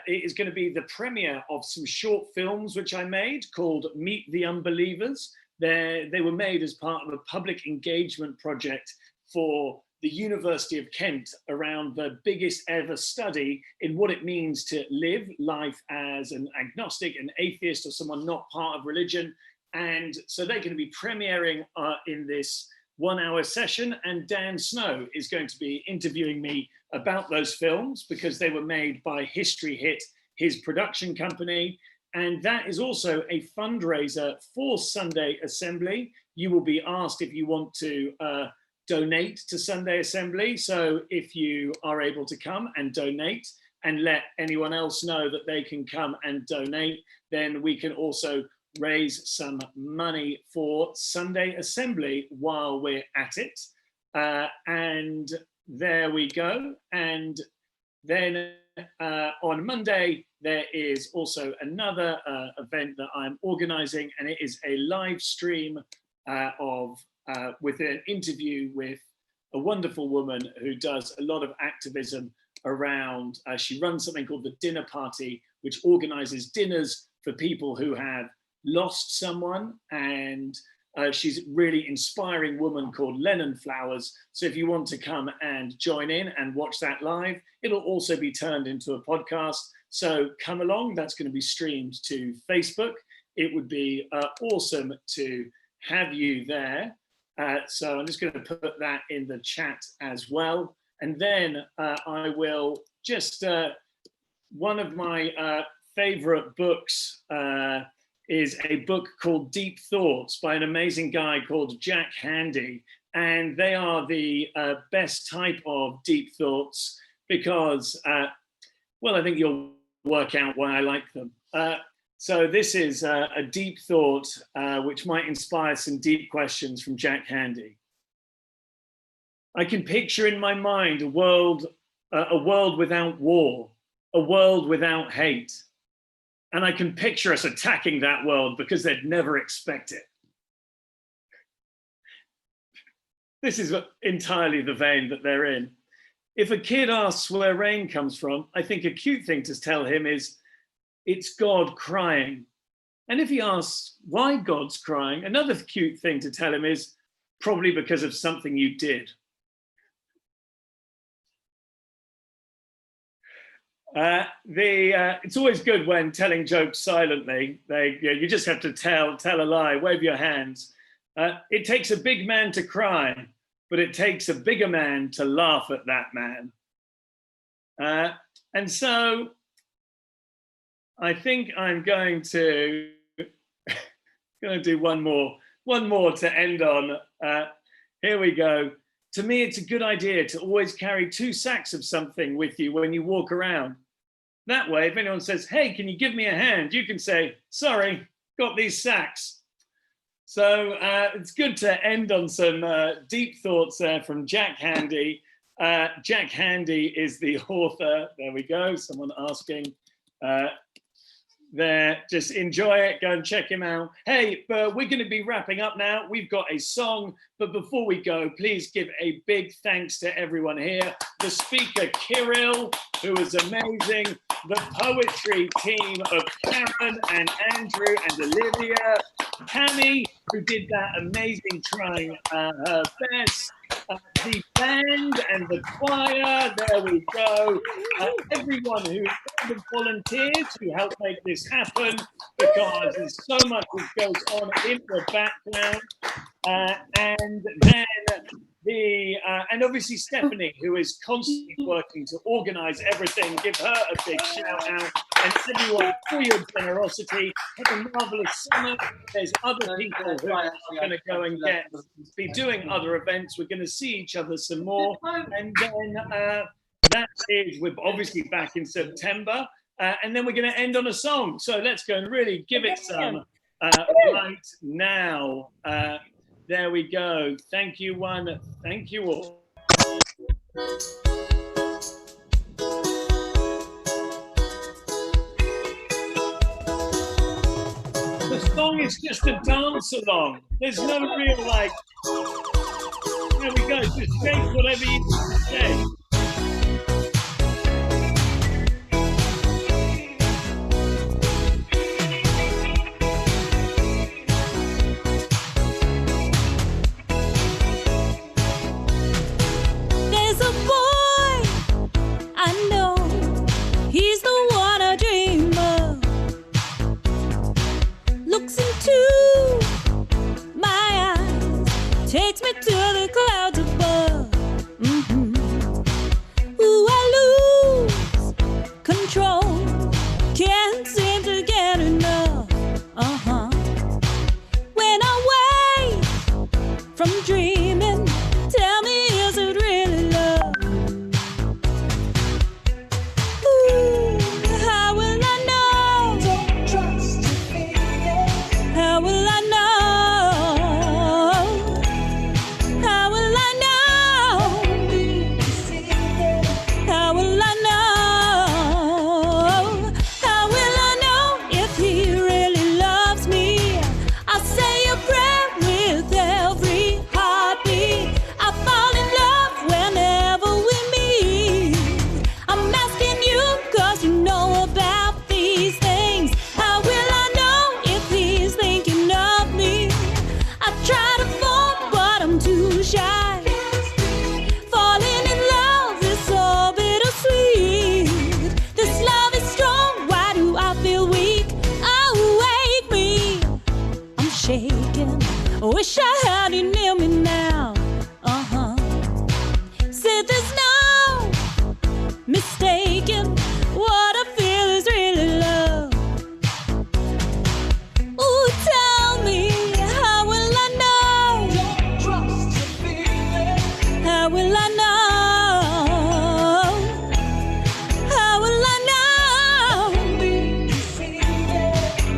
Speaker 1: is going to be the premiere of some short films which I made called Meet the Unbelievers. They were made as part of a public engagement project for the University of Kent around the biggest ever study in what it means to live life as an agnostic, an atheist, or someone not part of religion. And so they're going to be premiering in this 1 hour session, and Dan Snow is going to be interviewing me about those films because they were made by History Hit, his production company. And that is also a fundraiser for Sunday Assembly. You will be asked if you want to donate to Sunday Assembly. So if you are able to come and donate and let anyone else know that they can come and donate, then we can also raise some money for Sunday Assembly while we're at it. And there we go. And then on Monday, there is also another event that I'm organizing, and it is a live stream with an interview with a wonderful woman who does a lot of activism around, she runs something called the Dinner Party, which organizes dinners for people who have lost someone, and she's a really inspiring woman called Lennon Flowers. So if you want to come and join in and watch that live, it'll also be turned into a podcast. So come along, that's going to be streamed to Facebook. It would be awesome to have you there. So I'm just going to put that in the chat as well. And then I will just, one of my favorite books is a book called Deep Thoughts by an amazing guy called Jack Handey. And they are the best type of deep thoughts because, well, I think you'll work out why I like them. So this is a deep thought which might inspire some deep questions from Jack Handey. I can picture in my mind a world without war, a world without hate. And I can picture us attacking that world because they'd never expect it. This is entirely the vein that they're in. If a kid asks where rain comes from, I think a cute thing to tell him is, it's God crying. And if he asks why God's crying, another cute thing to tell him is, probably because of something you did. It's always good when telling jokes silently. You just have to tell a lie, wave your hands. It takes a big man to cry, but it takes a bigger man to laugh at that man. And so I think I'm going to do one more to end on. Here we go. To me, it's a good idea to always carry 2 sacks of something with you when you walk around. That way, if anyone says, hey, can you give me a hand? You can say, sorry, got these sacks. So it's good to end on some deep thoughts there from Jack Handey. Jack Handey is the author. There we go, someone asking. There, just enjoy it, go and check him out. Hey, we're going to be wrapping up now. We've got a song, but before we go, please give a big thanks to everyone here. The speaker, Kyrill, who was amazing. The poetry team of Karen and Andrew and Olivia. Tammy, who did that amazing trying her best. The band and the choir, there we go. Everyone who volunteers who helped make this happen, because there's so much that goes on in the background. And then and obviously Stephanie, who is constantly working to organize everything. Give her a big shout out. And everyone, for your generosity. Have a marvelous summer. There's other people who are going to go and be doing other events. We're going to see each other some more. And then that is, we're obviously back in September. And then we're going to end on a song. So let's go and really give it some right now. There we go. Thank you, one. Thank you all. The song is just a dance along. There's no real like, there we go. Just shake whatever you Okay.
Speaker 10: There's a boy I know, he's the one I dream of. Looks into my eyes, takes me to the clouds above. Ooh, I lose control, can't seem to get enough. When I wake from dreaming, tell me, is it really love? Ooh, how will I know? Don't trust your feelings. How will I know? How will I know? How will I know? How will I know if he really loves me? I say a prayer with every heartbeat. I fall in love whenever we meet. I'm asking you 'cause you know about these things. How will I know if he's thinking of me? I try to fall, but I'm too shy. Falling in love is so bittersweet. This love is strong, why do I feel weak? Oh, wake me, I'm shaking. Wish I had you near me now. Said there's no mistaking, what I feel is really love. Ooh, tell me, how will I know? Don't trust your feelings. How will I know? How will I know?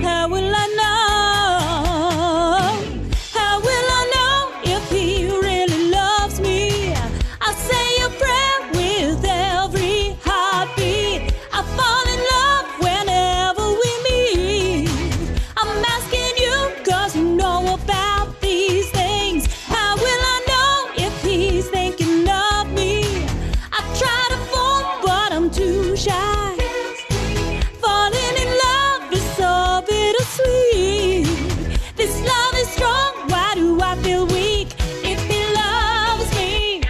Speaker 10: How will I know? How will I know if he really loves me? I say a prayer with every heartbeat. I fall in love whenever we meet. I'm asking you 'cause you know about these things. How will I know if he's thinking of me? I try to fall, but I'm too shy. Falling in love is so bittersweet. This love is strong, why do I feel weak? If he loves me,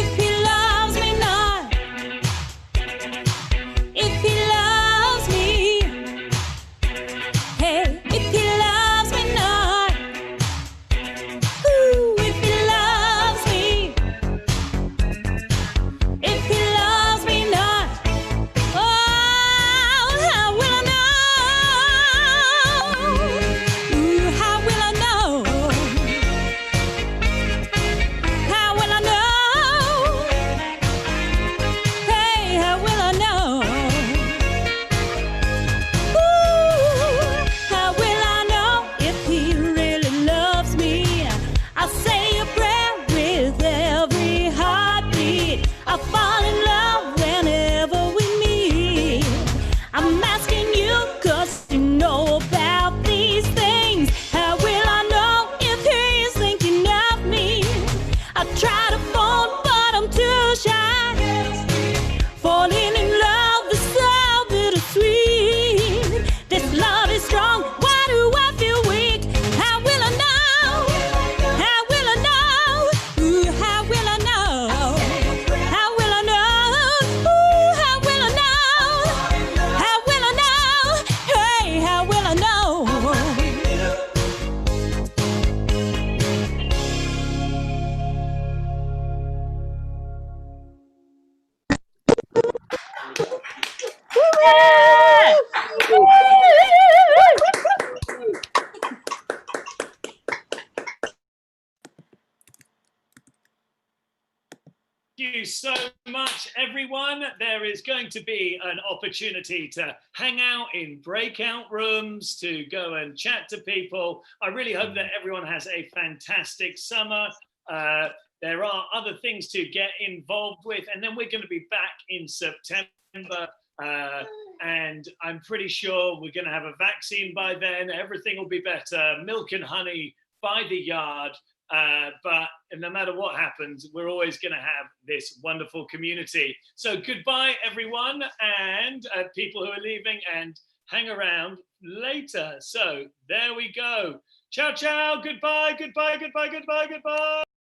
Speaker 10: if he loves me not, if he loves me, hey, if he loves me not, ooh, if he loves me, if he loves me not, oh, how will I know? Ooh, how will I know? How will I know? Hey, how will I know? Ooh, how will I know if he really loves me? I say a prayer with every heartbeat. I fall in love whenever we meet. I'm asking you 'cause you know about these things. How will I know if he's thinking of me? I try to fall, but I'm too shy. Falling in love is so bittersweet. This love is strong, why do I feel weak? How will I know? How will I know? Ooh, how will I know? How will I know? Ooh, how will I know? How will I know? Hey, how will I know?
Speaker 1: Thank you so much, everyone. There is going to be an opportunity to hang out in breakout rooms, to go and chat to people. I really hope that everyone has a fantastic summer. There are other things to get involved with, and then we're going to be back in September. And I'm pretty sure we're going to have a vaccine by then. Everything will be better. Milk and honey by the yard. But no matter what happens, we're always going to have this wonderful community. So goodbye, everyone, and people who are leaving, and hang around later. So there we go. Ciao, ciao. Goodbye, goodbye, goodbye, goodbye, goodbye.